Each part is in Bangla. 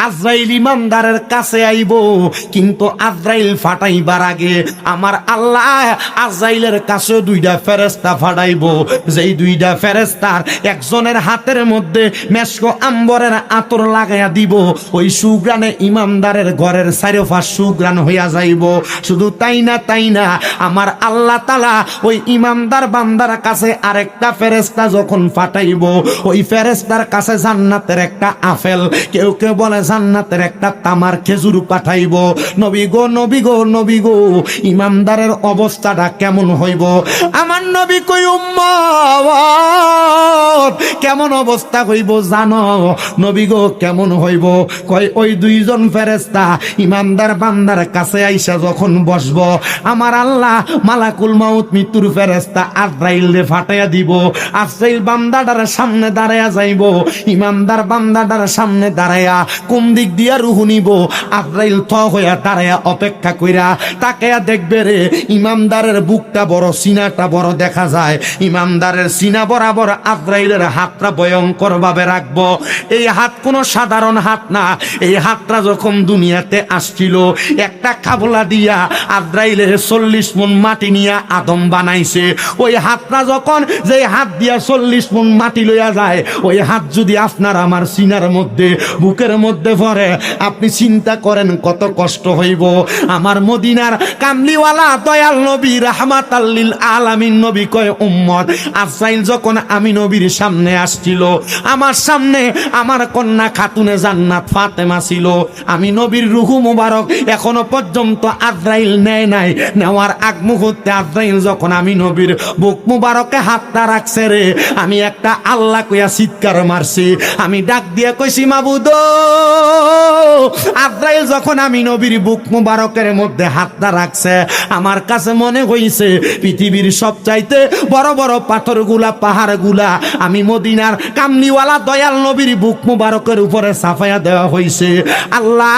আজরাইল ইমানদারের কাছে আইব, কিন্তু আজরাইল ফাটাইবার আগে আমার আল্লাহ আজরাইলের কাছে দুইটা ফেরেশতা ফাটাইব। যেই দুইটা ফেরেশতার একজনের হাতের মধ্যে মেশকো আম্বরের আতর লাগাইয়া দিব, ওই সুগ্রানে ইমানদারের ঘরের চারিপাশ সুগ্রান হইয়া যাইব। শুধু তাই না আমার আল্লাহ তাআলা ওই ইমানদার বান্দার কাছে আরেকটা ফেরেশতা যখন ফাটাইব, ওই ফেরেশতার কাছে জান্নাতের একটা আপেল, কেউ কেউ বলে জান্নাতের একটা তামার খেজুর পাঠাইব। নবী গো ইমানদারের অবস্থাটা কেমন হইব? আমার নবী কই উম্মত কেমন অবস্থা হইব জানো? নবী গো কেমন হইব? কয় ওই দুইজন ফেরেশতা ইমানদার বান্দার কাছে আইসা যখন বসবো, আমার আল্লাহ মালাকুল মাউত মৃত্যুর ফেরেশতা আজরাইলে ফাটাইয়া দিব। আজরাইল বান্দাটার সামনে দাঁড়ায়া যাইব, ইমানদার বান্দাটার সামনে দাঁড়ায়া কোন দিক দিয়া রুহু নিব, আজরাইল থ হইয়া দাঁড়ায়া অপেক্ষা কইরা তাকায়া দেখবে রে ইমানদারের বুকটা বড়, সিনাটা বড় দেখা যায়। ইমানদারের সিনা বরাবর আজরাইলের হাতটা ভয়ঙ্কর ভাবে রাখবো। এই হাত কোনো সাধারণ হাত না। এই হাতটা যখন দুনিয়াতে আসছিল একটা কাবলা দিয়া আজরাইলের 40 মণ মাটি নিয়ে আদম বানাইছে। ওই হাতটা যখন যে হাত দিয়া 40 মণ মাটি লইয়া যায়, ওই হাত যদি আপনার আমার সিনার মধ্যে বুকের মধ্যে পড়ে, আপনি চিন্তা করেন কত কষ্ট হইব। আমার মদিনার কামলিওয়ালা দয়াল নবী রাহমাতাল লিল আলামিন নবী কয় উম্মত আজরাইল যখন আমি নবীর সামনে আসছিল, আমার সামনে আমার কন্যা খাতুনে জান্নাত ফাতেমা ছিল। আমি নবীর রূহ মুবারক এখনো পর্যন্ত আজরাইল নেয় নাই। নেওয়ার আগ মুহূর্তে আজরাইল যখন আমি নবীর বুক মুবারকে হাতটা রাখছে রে, আমি একটা আল্লাহ কইয়া চিৎকার মারছি। আমি ডাক দিয়ে কইছি মাবুদ, আজরাইল যখন আমি নবীর বুক মুবারকের মধ্যে হাতটা রাখছে, আমার কাছে মনে হইছে পৃথিবীর সবচাইতে বড় বড় পাথরগুলা পাহাড়গুলা আমি মদিনার কামলিওয়ালা দয়াল নবীর বুক মুবারকের উপরে সাফায়া দেওয়া হইছে। আল্লাহ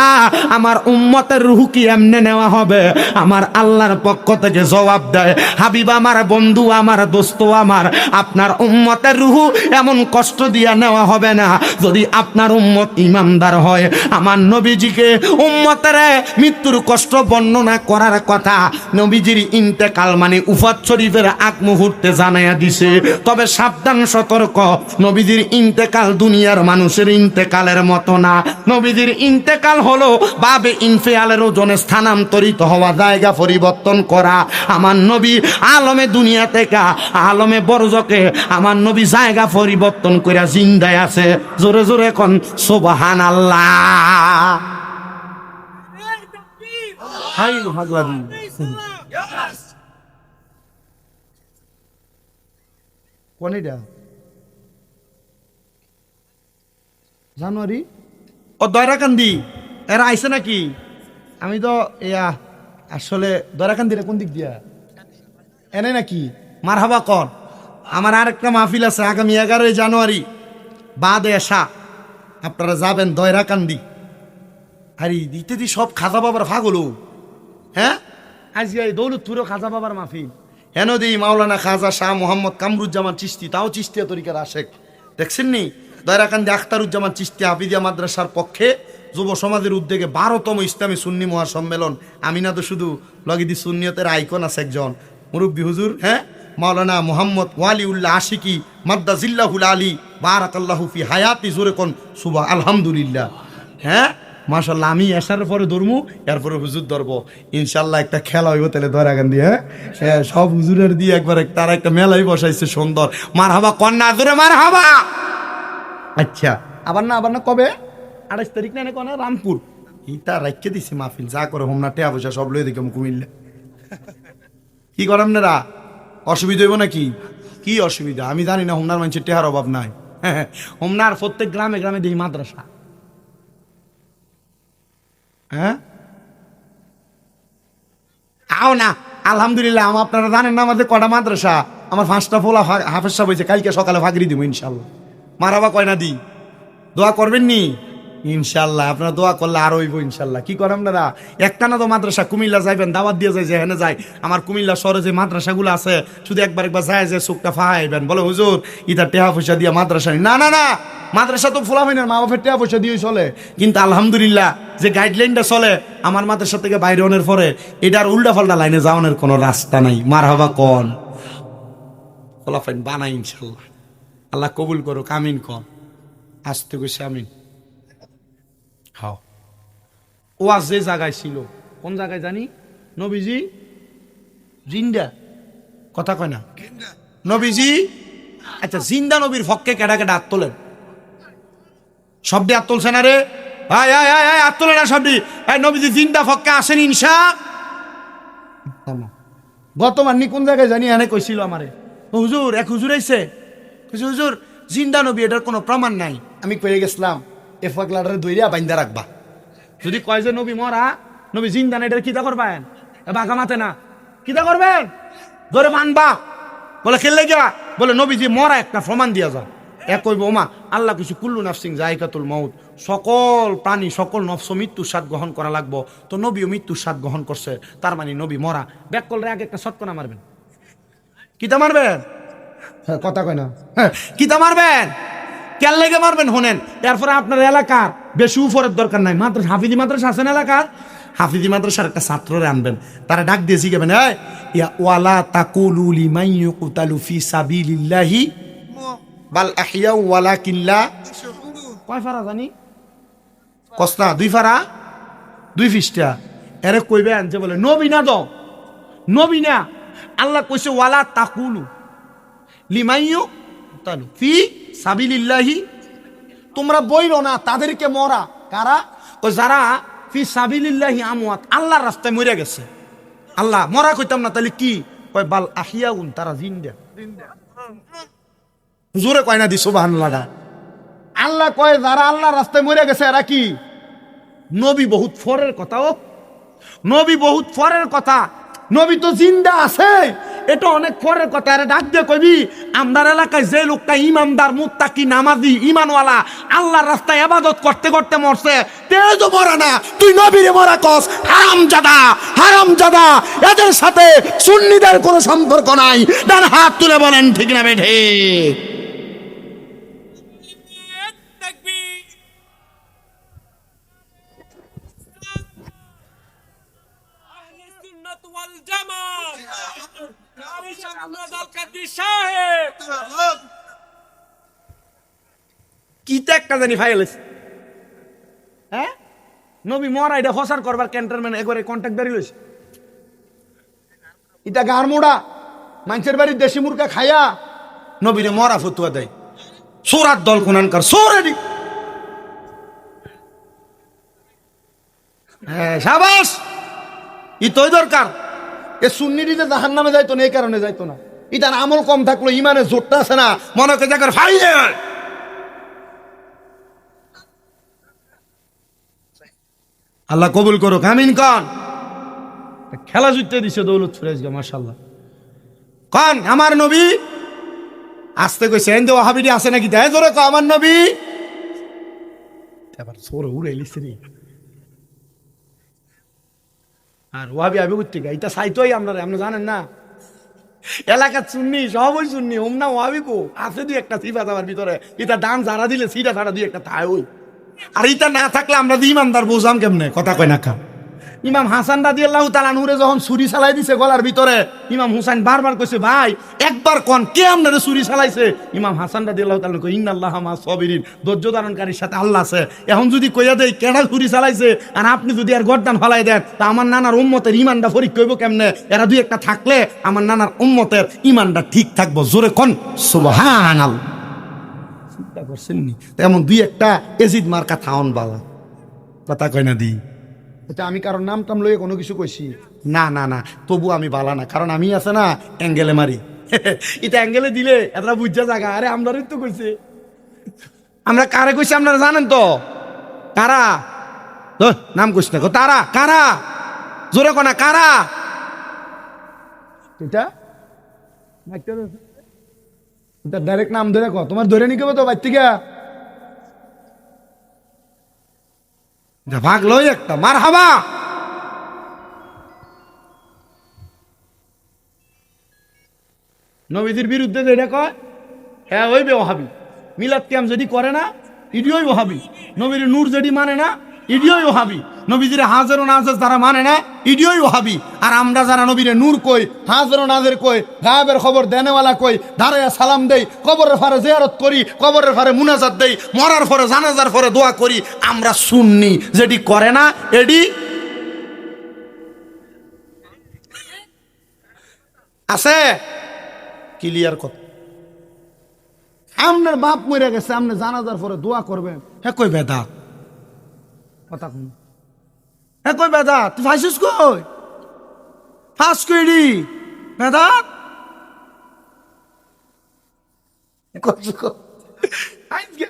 আমার উম্মতের রূহ কি এমনে নেওয়া হবে? আমার আল্লাহর পক্ষ থেকে জবাব দেয়, হাবিব আমার, বন্ধু আমার, দোস্ত আমার, আপনার উম্মতের রূহ এমন কষ্ট দিয়া নেওয়া হবে না। যদি আপনার উম্মত ইমানদার হয়, আমার নবীজিকে উম্মতের মৃত্যুর কষ্ট বর্ণনা করার কথা নবীজির ইন্তেকাল মানে উফাত শরীফের আগ মুহূর্তে জানাইয়া দিছে। তবে সাবধান, সতর্ক, নবীজির ইন্তেকাল দুনিয়ার মানুষের ইন্তেকালের মতো না। নবীজির ইন্তেকাল হলো বাবে ইনফিয়ালের ওজনে স্থানান্তরিত হওয়া, জায়গা পরিবর্তন করা। আমার নবী আলমে দুনিয়া থেকে আলমে বরজকে আমার নবী জায়গা পরিবর্তন করে জিন্দায় আছে। জোরে জোরে কোন সুবহানাল্লাহ। হাই ভগবান কোন এটা জানুয়ারি ও দয়রাকান্দি এরা আইছে নাকি? আমি তো আসলে দয়রাকান্দিরা কোন দিক দিয়া এনে নাকি? মারহাবা কর। আমার আরেকটা মাহফিল আছে আগামী 11 জানুয়ারি বাদে এসা, আপনারা যাবেন দয়রাকান্দি। আরে ইত্যাদি সব খাজা বাবার ফাগলো। হ্যাঁ, আজকে এই দৌলতপুরও খাজা বাবার মাহফিল। হেন দি মাওলানা খাজা শাহ মোহাম্মদ কামরুজ্জামান চিশতি, তাও চিশতিয়া তরিকার আশেক, দেখছেন নি? দয়রাকান্দি আখতারুজ্জামান চিশতি হাফিজিয়া মাদ্রাসার পক্ষে যুব সমাজের উদ্যোগে 12তম ইসলামী সুন্নি মহাসম্মেলন। আমি না তো শুধু লগিদি সুন্নিয়তের আইকন আছে একজন মুরব্বী হুজুর, হ্যাঁ, মাওলানা মোহাম্মদ ওয়ালিউল্লাহ আশিকি মাদ্দাজিল্লাহুল আলী বারাকাল্লাহু ফি হায়াতি। জোরে কোন সুবহান আলহামদুলিল্লাহ। হ্যাঁ মাশাআল্লাহ, আমি এসার পরে ধরমু, এরপরে হুজুর ধরবো ইনশাল্লাহ। একটা খেলা হইব তাহলে দয়রাকান্দি। হ্যাঁ, সব হুজুরের দিয়ে একবার তারা একটা মেলাই বসাইছে সুন্দর। মারহাবা কন্যা, জোরে মারহাবা। আচ্ছা, আবার না কবে? 28 তারিখ না কোন রামপুর ইটা রাখতে দিছি মাহফিল। যা করে হোমনা টেয়া পয়সা সব লই দেখে কুমিল্লা। কি করেন না? অসুবিধা হইব নাকি? কি অসুবিধা আমি জানি না। হোমনার মানুষের টেহার অভাব নাই। হোমনার প্রত্যেক গ্রামে গ্রামে দেখি মাদ্রাসা। হ্যাঁ, আও না আলহামদুলিল্লাহ। আপনারা জানেন না আমাদের কটা মাদ্রাসা? আমার 5টা ফোলা হাফেজ সাহেব হয়েছে, কালকে সকালে ফাঁকরি দিব ইনশাল্লাহ। মারাবা কয় না দি, দোয়া করবেন নি ইনশাল্লাহ। আপনারা দোয়া করলে আরো হইব ইনশাল্লাহ। কি করেন আপনারা? একটা না তো মাদ্রাসা, কুমিল্লা যাইবেন, দাওয়াত দিয়ে যায়, যেখানে যায় আমার কুমিল্লা শহরে যে মাদ্রাসাগুলো আছে, শুধু একবার যায় যে চোখটা ফাহাইবেন, বলে হুজুর ইটা টেহা পয়সা দিয়ে মাদ্রাসা না না না মাদ্রাসা তো ফোলাফাইনের মা বাপের টাকা পয়সা দিয়ে চলে, কিন্তু আলহামদুলিল্লাহ যে গাইডলাইনটা চলে আমার মাদ্রাসা থেকে বাইরে হওয়ার পরে এটার উল্টা পাল্টা লাইনে যাওয়ানোর কোনো রাস্তা নাই। মারহাবা কোন ফোলাফাইন বানাই ইনশাল্লাহ, আল্লাহ কবুল করুক, আমিন কন, আসতে গেছে আমিন। হ্যাঁ, ওয়াজ যে জায়গায় ছিল, কোন জায়গায় জানি, নবীজি জিন্দা, কথা কয় না নবীজি, আচ্ছা জিন্দা নবীর পক্ষে কেডা কেডা হাত তোলেন? সবটি হাত তুলছে না রে, হাত তোলে না সবটি। নবীজি জিন্দা পক্ষে আসেন ইনশা। গতবার নি কোন জায়গায় জানি এনে কইছিল আমারে, হুজুর এক হুজুর আইছে, হুজুর জিন্দা নবী এটার কোনো প্রমাণ নাই। আমি কয়ে গেছিলাম এ ফাগলাটারে দইরা বাইন্দা রাখবা, যদি কয় যে নবী মরা, নবী জিন্দা না, এটার কিতা করবেন? বাঘা মাতে না, কিতা করবেন? ধরে মানবা। বলে খেললে গিয়া, বলে নবীজি মরা একটা প্রমাণ দিয়া যা। এক কইব ওমা আল্লাহ কিছু কুল্লু নাফসিং জায়গাতুল মাউত, সকল প্রাণী সকল নফস মৃত্যুর স্বাদ গ্রহণ করা লাগবো, তো নবীও মৃত্যুর স্বাদ গ্রহণ করছে, তার মানে নবী মরা। ব্যাক করলে আগে একটা শতকনা মারবেন। কিতা মারবেন? হ্যাঁ কথা কয় না, হ্যাঁ কিতা মারবেন? কেন লেগে মারবেন হোনেন। এরপরে আপনার এলাকার বেশি উপরের দরকার নাই, মাদ্রাসা হাফিজি মাদ্রাসা আছেন এলাকার, হাফিজি মাদ্রাসার একটা ছাত্ররে আনবেন, তারা ডাক দিয়ে শিখাবেন, ইয়া ওয়ালা তাকুলু লিমান ইউকতালু ফি সাবিলিল্লাহি বাল আহইয়া ওয়ালাকিল্লা। কয় ফারা জানি কস্তা, 2 ফারা 2 পৃষ্ঠা। এরে কইবেন যে বলে নবী না দাও, নবী না, আল্লাহ কইছে ওয়ালা তাকুলু লিমান ইউকতালু ফি সাবিলিল্লাহি, তোমরা বইলো না তাদেরকে মরা। কারা? যারা ফি সাবিলিল্লাহি আমওয়াত, আল্লাহর রাস্তায় মরে গেছে। আল্লাহ মরা কইতাম না, তাহলে কি কয়? বাল আহিয়াউন, তারা জিন্দা। জোরে কয় না দি সুবহানাল্লাহ। আল্লাহ কয় যারা আল্লাহর রাস্তায় মরে গেছে এরা কি? নবী বহুত ফরের কথা, ও নবী বহুত ফরের কথা, নবী তো জিন্দা আছে, এটা অনেক পরের কথা। আরে ডাক দিয়ে কইবি আমদার এলাকায় যে লোকটা ইমানদার মুত্তাকি নামাজি ঈমানওয়ালা আল্লাহর রাস্তায় ইবাদত করতে করতে মরছে, তেজও মরে না, তুই নবীরে মরা কস। হারামজাদা, হারামজাদা, এদের সাথে সুন্নিদের কোনো সম্পর্ক নাই। ডান হাত তুলে বলেন ঠিক না বেঠে? কিতা একটা জানি ফাইল, হ্যাঁ নবী মরা এটা ফসার করবার ক্যান্টনমেন্ট একবারে কন্ট্রাক্টদারি লইছে। এটা গার মোড়া মানুষের বাড়ির দেশি মুরগা খায়া নবীরে মরা ফতুয়া দেয়। সোরার দল কোনানকার সোরেরই। হ্যাঁ সাবাস, ই তোই দরকার। এ সুন্নিটি যে জাহান্নামে যাইতো না এই কারণে যাইতো না, ইটার আমল কম থাকলো, ইমানের জোরটা আছে না, মনে করে জায়গার ফাইলে। আল্লাহ কবুল করুক, আমিন কন। খেলা জিততে দিছে দৌলত ফিরাজগা, মাশাআল্লাহ। কন আমার নবী আসতে কইছে, এন্ড ওয়াহাবিটি আছে নাকি? দেয় জোরে কো আমার নবী। এবার সোরে উড়ে লিছে রে। আর ওয়াহাবি আবি উঠতে গা, এটা সাইতোই আমরা জানেন না, এলাকার সুন্নি সবই সুন্নি, ওম না ওয়াহাবি কো আছে দুই একটা সিফাত আমার ভিতরে, এটা দান যারা দিলে সিটা ছাড়া দুই একটা তাই ওই। আর এটা না থাকলে আমরা ইমানদার বুঝাম কেমনে? কথা কয় না কা। ইমাম হাসান রাদিয়াল্লাহু তাআলা নূরে যখন ছুরি চালাই দিছে গলার ভিতরে, ইমাম হুসাইন বারবার কইছে ভাই একবার কোন কে আপনারে ছুরি চালাইছে? ইমাম হাসান রাদিয়াল্লাহু তাআলা কই ইন্নাল্লাহা মা সাবিরিন, ধৈর্য ধারণকারীর সাথে আল্লাহ আছে। এখন যদি কইয়া দেই কেডা ছুরি চালাইছে আর আপনি যদি আর গর্দান ফলাই দেন, তা আমার নানার উম্মতের ইমানটা পরীক্ষা হইব কেমনে? এরা দুই একটা থাকলে আমার নানার উম্মতের ইমানটা ঠিক থাকবো। জোরে কোন সুবহানাল্লাহ। চিন্তা করছেন নি? তেমন দুই একটা এজিদ মার্কা থাউন বালা, কথা কয় না দি। এটা আমি কারণ নাম টাম লইয়ে কোনো কিছু কইছি না, না না, তবু আমি বালা না, কারণ আমি আছে না অ্যাঙ্গেলে মারি। এটা অ্যাঙ্গেলে দিলে এরা বুঝা জায়গা। আরে আমরাই তো কইছে, আমরা কারে কইছি আপনারা জানেন তো? কারা? নাম কইস না, তারা কারা? জোরে কোনা কারা? এটা ডাইরেক্ট নাম ধরে কো, তোমার ধরে নিকে তো বাইর থেকে ভাগ লই একটা মার হাবা। নবীজির বিরুদ্ধে যেটা কয় হ্যাঁ ওই ওয়াহাবি। মিলাদ কিয়াম যদি করে না ইডিওই ওহাবি। নবীর নূর যেটি মানে না, ইডিওই ওহাবি। নবীজির হাজার ও নাজের যারা মানে না, ইডিওই ওহাবি। আর আমরা যারা নবীরে নূর কই, হাজার ও নাজের কই, গায়েবের খবর দেনেওয়ালা কই, দাঁড়াইয়া সালাম দেই, কবরের ফারে জিয়ারত করি, কবরের ফারে মুনাজাত দেই, মরার পরে জানাজার পরে দোয়া করি, আমরা সুন্নি। যেটি করে না এডি আছে ক্লিয়ার কথা। আপনার বাপ মরে গেছে, আপনি জানাজার পরে দোয়া করবেন, হ্যাঁ কই বেদা কথা কোন, হ্যাঁ কই বেদা তুই ফাইছিস কই, ফাঁস কইরি বেদা আজকে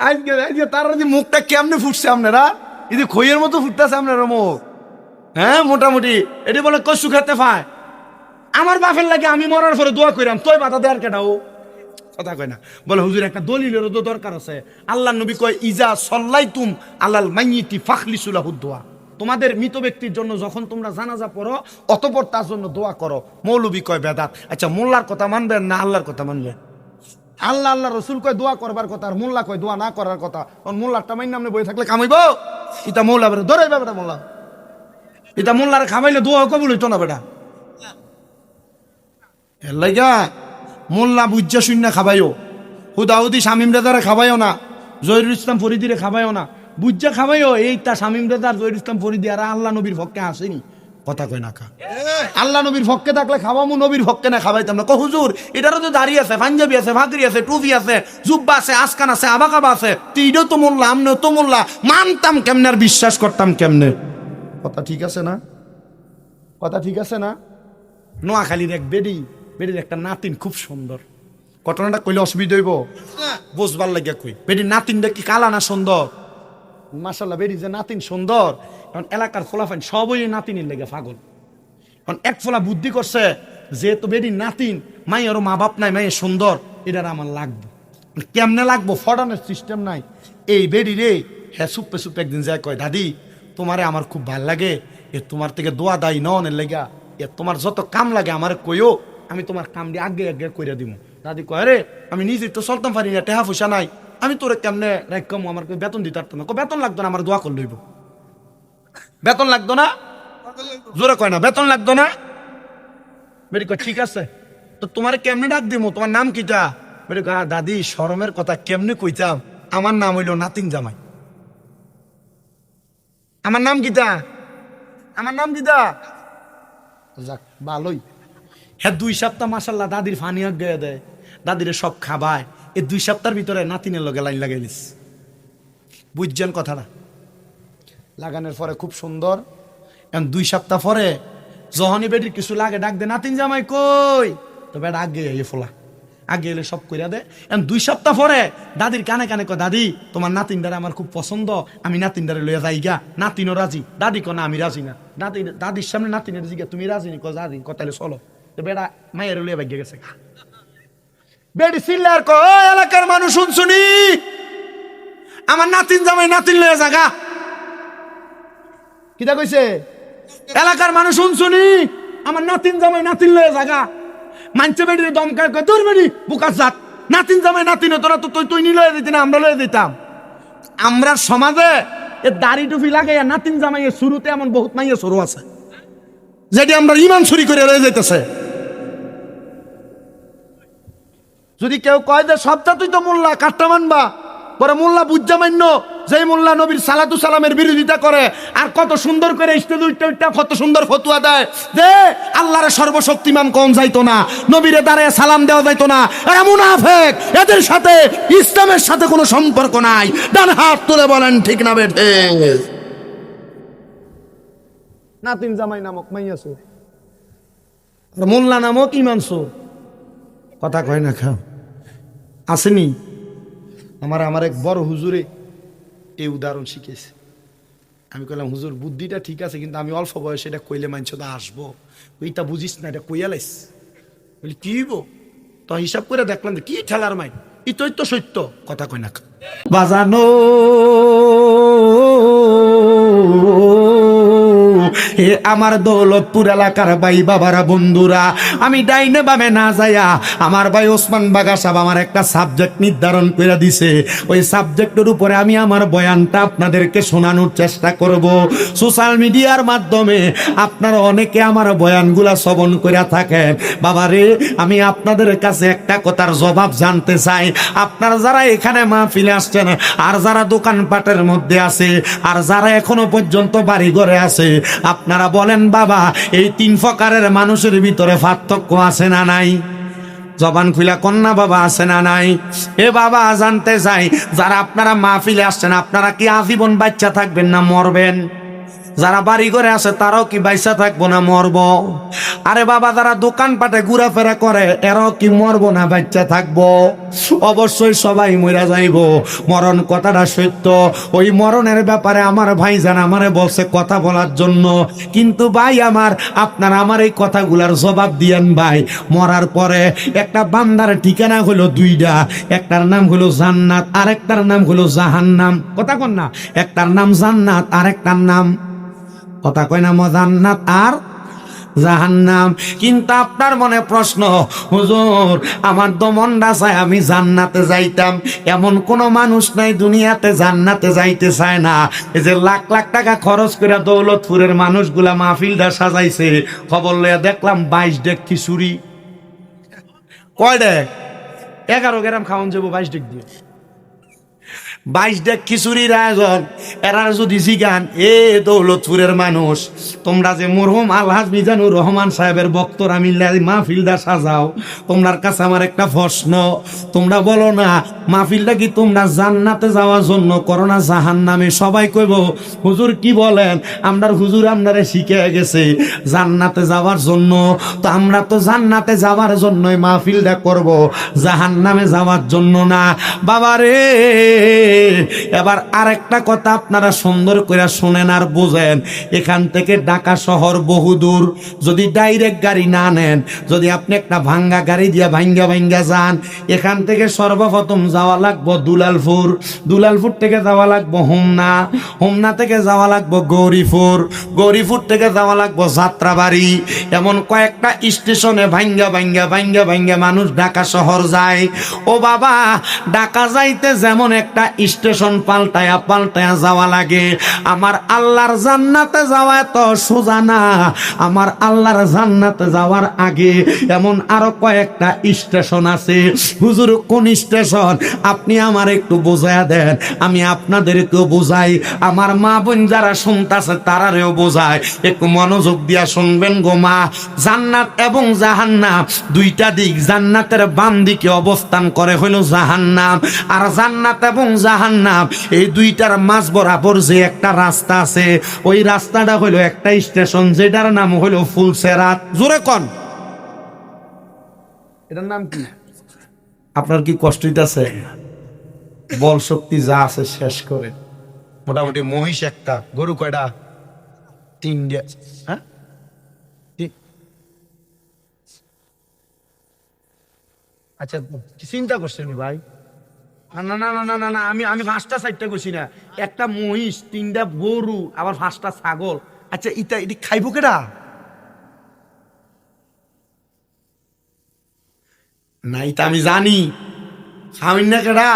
আজকে আজকে তার মুখটা কেমনে ফুটছে আপনারা, এই খইয়ের মতো ফুটতেছে আপনার মুখ। হ্যাঁ মোটামুটি এটি বলে কচু খেতে পায়। আমার বাপের লাগে আমি মরার পরে দোয়া কইরাম, তোই বাধা দেয়ার কেটাও কথা কয় না। বলে হুজুর একটা দলিলেরও তো দরকার আছে। আল্লাহ নবী কয় ইজা সাল্লাইতুম আলাল মাইয়িতি ফাখলিসু লাহু দুআ। তোমাদের মৃত ব্যক্তির জন্য যখন তোমরা জানাজা পড়ো অতঃপর তার জন্য দোয়া করো। মৌলবী কয় বেদাত। আচ্ছা মোল্লার কথা মানবেন না আল্লাহর কথা মানবেন? আল্লাহ আল্লাহ রসুল কয় দোয়া করবার কথা, আর মোল্লা কয় দোয়া না করার কথা। মোল্লারটা মাইন নামে বই থাকলে কামাইব? এটা মোল্লা বেটা ধরে বেটা মোল্লা, এটা মোল্লার খামাইলে দোয়া কবুল হইতো না বেটা। এর লাইগা মোল্লা বুজ্জা শূন্য খাবাইও, হুদাহুদি শামীম রেজারে খাবাইও না, জহিরুল ইসলাম ফরিদিরে খাবাইও না, বুজ্জা খাবাইও। এইটা শামীম রেজার জহিরুল ইসলাম ফরিদি আর আল্লাহ নবীর পক্ষে আসেনি কথা কয় না খা। আল্লাহ নবীর পক্ষে থাকলে খাওয়ামু, নবীর পক্ষে না খাবাইতাম না। হুজুর এটারও তো দাড়ি আছে, পাঞ্জাবি আছে, ভাকরি আছে, টুপি আছে, জুব্বা আছে, আসকান আছে, আবাকাবা আছে, এইটাও তো মোল্লা, আমনেও তো মোল্লা, মানতাম কেমনে আর বিশ্বাস করতাম কেমনে? কথা ঠিক আছে না? কথা ঠিক আছে না? নোয়াখালীর এক বেডির একটা নাতিন খুব সুন্দর। ঘটনাটা কইলে অসুবিধা হইব? বুঝবার লাগিয়া কই। বেডির নাতিনটা কি কালা না সুন্দর? মাশাআল্লাহ বেডি যে নাতিন সুন্দর, এখন এলাকার ফোলাফাইন সবই নাতিনের লেগে পাগল। এখন এক ফোলা বুদ্ধি করছে, যেহেতু বেডির নাতিন, মাইয়েরও মা বাপ নাই, মাইয়ের সুন্দর, এটার আমার লাগবে। কেমনে লাগবো? ফটানোর সিস্টেম নাই। এই বেডি রে হ্যাঁ সুপে সুপে একদিন যায় কয়, দাদি তোমারে আমার খুব ভাল লাগে, এ তোমার থেকে দোয়া দায়ী ননের লেগা, এ তোমার যত কাম লাগে আমার কইও, আমি তোমার কাম দিয়ে আগে আগে কইরা দিব। দাদি কয় রে আমি নিজে তো চলতাম পারি না, টেহা পয়সা নাই, আমি তোরে কেমনে রাখম, আমার বেতন দিতে পারতাম না। বেতন লাগতো না, আমার দোয়া করে লইব। বেতন লাগতো না, জোরে কয় না বেতন লাগতো না। বেরি কয় ঠিক আছে, তো তোমার কেমনে ডাক দিব, তোমার নাম কিটা? বেরি কয় দাদি শরমের কথা কেমনে কইতাম, আমার নাম হইল নাতিন জামাই। আমার নাম কিটা? আমার নাম কিটা? যাক ভালোই। হ্যাঁ 2 সপ্তাহ মাশাল্লাহ দাদির ফানি গিয়ে দেয়, দাদিরে সব খাবায়। এই 2 সপ্তাহের ভিতরে নাতিনের লগে লাইন লাগাই নিস। বুঝছেন কথাটা? লাগানোর পরে খুব সুন্দর। এখন 2 সপ্তাহ পরে যখনই বেটির কিছু লাগে ডাক দে, নাতিন জামাই কই? তো বেটা আগে এলে ফোলা, আগে এলে সব কইরা দে। এখন 2 সপ্তাহ পরে দাদির কানে কানে কয়, দাদি তোমার নাতিনদারে আমার খুব পছন্দ, আমি নাতিনদারে লইয়া যাই গা। নাতিনও রাজি। দাদি কয় না আমি রাজি না। দাদির সামনে নাতিনের জিগা তুমি রাজি নি? কয় রাজি। কথালে চলো। তো বেটা মায়ের লইয়া ভাগ্যে গেছে। বেটি সিল্লার কয়, ও এলাকার মানুষ শুনছুনি, আমার নাতিন জামাই নাতিন লইয়া জাগা। কিটা কইছে? এলাকার মানুষ শুনছুনি, আমার নাতিন জামাই নাতিন লইয়া জাগা। মানছে বেটির দমকায় কয়, তোর বেটি বুকা জাত, নাতিন জামাই নাতিন হতো না তো তুই নি লইয়া দিতি না, আমরা লইয়া দিতাম। আমরা সমাজে এ দাড়ি টুপি লাগাইয়া নাতিন জামাইয়ের শুরুতে এমন বহুত মাইয়া শুরু আছে, যেটি আমরা ইমান চুরি করে লয়ে যাইতেছে। যদি কেউ কয় যে সবটা তুই তো মোল্লা, কাটটা মানবা, পরে মোল্লা বুঝা মান্য, যেই মোল্লা নবীর সালাতু সালামের বিরোধিতা করে আর কত সুন্দর করে কত সুন্দর ফতুয়া দেয় যে আল্লাহরে সর্বশক্তিমান কোন যাইতো না, নবীরে দাঁড়ায় সালাম দেওয়া যাইতো না, এরা মুনাফিক, এদের সাথে ইসলামের সাথে কোনো সম্পর্ক নাই। ডান হাত তুলে বলেন ঠিক না বেঠে? নাতিন জামাই নামক মাইয়াছো, মোল্লা নামক ইমানছো, কথা কয় না খাও। আসেনি আমার এক বড় হুজুরে এই উদাহরণ শিখেছে। আমি কইলাম হুজুর বুদ্ধিটা ঠিক আছে, কিন্তু আমি অল্প বয়সে এটা কইলে মানছ তো আসবো, ওইটা বুঝিস না, এটা কইয়া লাইস। বলি কি হইব? তো হিসাব করে দেখলাম কি ঠেলার মাই, ইতই তো সত্য, কথা কয় না বাজানো হে আমার দৌলতপুর এলাকার ভাই বাবারা বন্ধুরা, আমি ডাইনে বামে না যাইয়া আমার ভাই ওসমান বাগা সাহেব আমার একটা সাবজেক্ট নির্ধারণ করে দিছে। ওই সাবজেক্টের উপরে আমি আমার বয়ানটা আপনাদেরকে শোনানোর চেষ্টা করব। সোশ্যাল মিডিয়ার মাধ্যমে আপনারা অনেকে আমার বয়ানগুলা শ্রবণ করে থাকেন। বাবারে, আমি আপনাদের কাছে একটা কথার জবাব জানতে চাই। আপনারা যারা এখানে মাহফিলে আসছেন, আর যারা দোকানপাটের মধ্যে আছে, আর যারা এখনো পর্যন্ত বাড়ি ঘরে আছে, আপনারা বলেন বাবা, এই তিন প্রকারের মানুষের ভিতরে পার্থক্য আছে না নাই? জবান খুলা কন্যা বাবা, আছে না নাই? এ বাবা, জানতে চাই, যারা আপনারা মাহফিলে আসছেন, আপনারা কি আজীবন বাচ্চা থাকবেন না মরবেন? যারা বাড়ি ঘরে আছে তারাও কি বাইসা থাকবো না মরবো? আরে বাবা, যারা দোকানপাটে ঘোরাফেরা করে এরাও কি মরবো না বাচ্চা থাকবো? অবশ্যই সবাই মরে যাইব। মরণ কথাটা সত্য। ওই মরণের ব্যাপারে আমার ভাইজান আমারে বলছে কথা বলার জন্য, কিন্তু ভাই আমার, আপনারা আমার এই কথাগুলার জবাব দিয়েন ভাই। মরার পরে একটা বান্দার ঠিকানা হলো দুইটা, একটার নাম হলো জান্নাত, আরেকটার নাম হলো জাহান্নাম। কথা কন না? একটার নাম জান্নাত, আরেকটার নাম, কথা কয় না, জান্নাত আর জাহান্নাম। কিন্তু আপনার মনে প্রশ্ন, হুজুর আমার তো মনটা চায় আমি জান্নাতে যাইতাম। এমন কোন মানুষ নাই দুনিয়াতে জান্নাতে যাইতে চায় না। এই যে লাখ লাখ টাকা খরচ করে দৌলতপুরের মানুষগুলা মাহফিলটা সাজাইছে, খবর লইয়া দেখলাম 22 ডেক খিচুড়ি। কয় ডেক? 11 গ্রাম খাওয়ান যাবো 22 ডেক দিয়ে। 22 ডেক খিচুড়ির আয়োজন। এরা যদি জিগান, এ দৌলতপুরের মানুষ, তোমরা যে মরহুম আলহাজ মিজানুর রহমান সাহেবের বক্তরা মিল্লা মাহফিলটা সাজাও, তোমার কাছে আমার একটা প্রশ্ন, তোমরা বলো না মাহফিলটা কি তোমরা জান্নাতে যাওয়ার জন্য করো না জাহান্নামে? সবাই কইব হুজুর কি বলেন, আমরার হুজুর আপনারে শিখে গেছে জান্নাতে যাওয়ার জন্য। তো আমরা তো জান্নাতে যাওয়ার জন্যই মাহফিলটা করব, জাহান্নামে যাওয়ার জন্য না। বাবারে, এবার আরেকটা কথা আপনারা সুন্দর করে শুনেন আর বুঝেন। এখান থেকে ঢাকা শহর বহুদূর। যদি ডাইরেক্ট গাড়ি না নেন, যদি আপনি একটা ভাঙ্গা গাড়ি দিয়া ভাঙ্গা ভাঙ্গা যান, এখান থেকে সর্বপ্রথম যাওয়া লাগবো দুলালপুর, দুলালপুর থেকে যাওয়া লাগবো হোমনা, হোমনা থেকে যাওয়া লাগবো গৌরীপুর, গৌরীপুর থেকে যাওয়া লাগবো যাত্রাবাড়ি। এমন কয়েকটা স্টেশনে ভাঙ্গা ভাঙ্গা ভাঙ্গা ভাঙ্গা মানুষ ঢাকা শহর যায়। ও বাবা, ঢাকা যাইতে যেমন একটা স্টেশন পাল্টায়া পাল্টায়া যাওয়া লাগে, আমার আল্লাহর জান্নাতে যাওয়া তো সোজা না। আমার আল্লাহর জান্নাতে যাওয়ার আগে এমন আরো কয়েকটা স্টেশন আছে। হুজুর কোন স্টেশন? আপনি আমার একটু বোঝায়া দেন, আমি আপনাদেরকেও বোঝাই, আমার মা বোন যারা শুনতাছে তারারেও বোঝাই। একটু মনোযোগ দিয়া শুনবেন গো মা। জান্নাত এবং জাহান্নাম দুইটা দিক। জান্নাতের বাম দিকে অবস্থান করে হলো জাহান্নাম, আর জান্নাত এবং জাহান্নাম এই দুইটার মাঝ বরাবর যে একটা রাস্তা আছে, ওই রাস্তাটা হলো একটা স্টেশন, যেটার নাম হলো ফুলসেরাত। জোরে কন, এটার নাম কি? আপনার কি কষ্ট হইতাছে? বল শক্তি যা আছে শেষ করে। মোটামুটি মহিষ একটা, গরু কয়টা? 3টে। হ্যাঁ, আচ্ছা চিন্তা করছেন ভাই? না না না না না না, আমি 5টা 4টা করছি না। একটা মহিষ, 3টা গরু, আবার 5টা ছাগল। আচ্ছা ইটা এটি খাইব কেডা? না, এটা আমি জানি খাওয়াই না কেডা।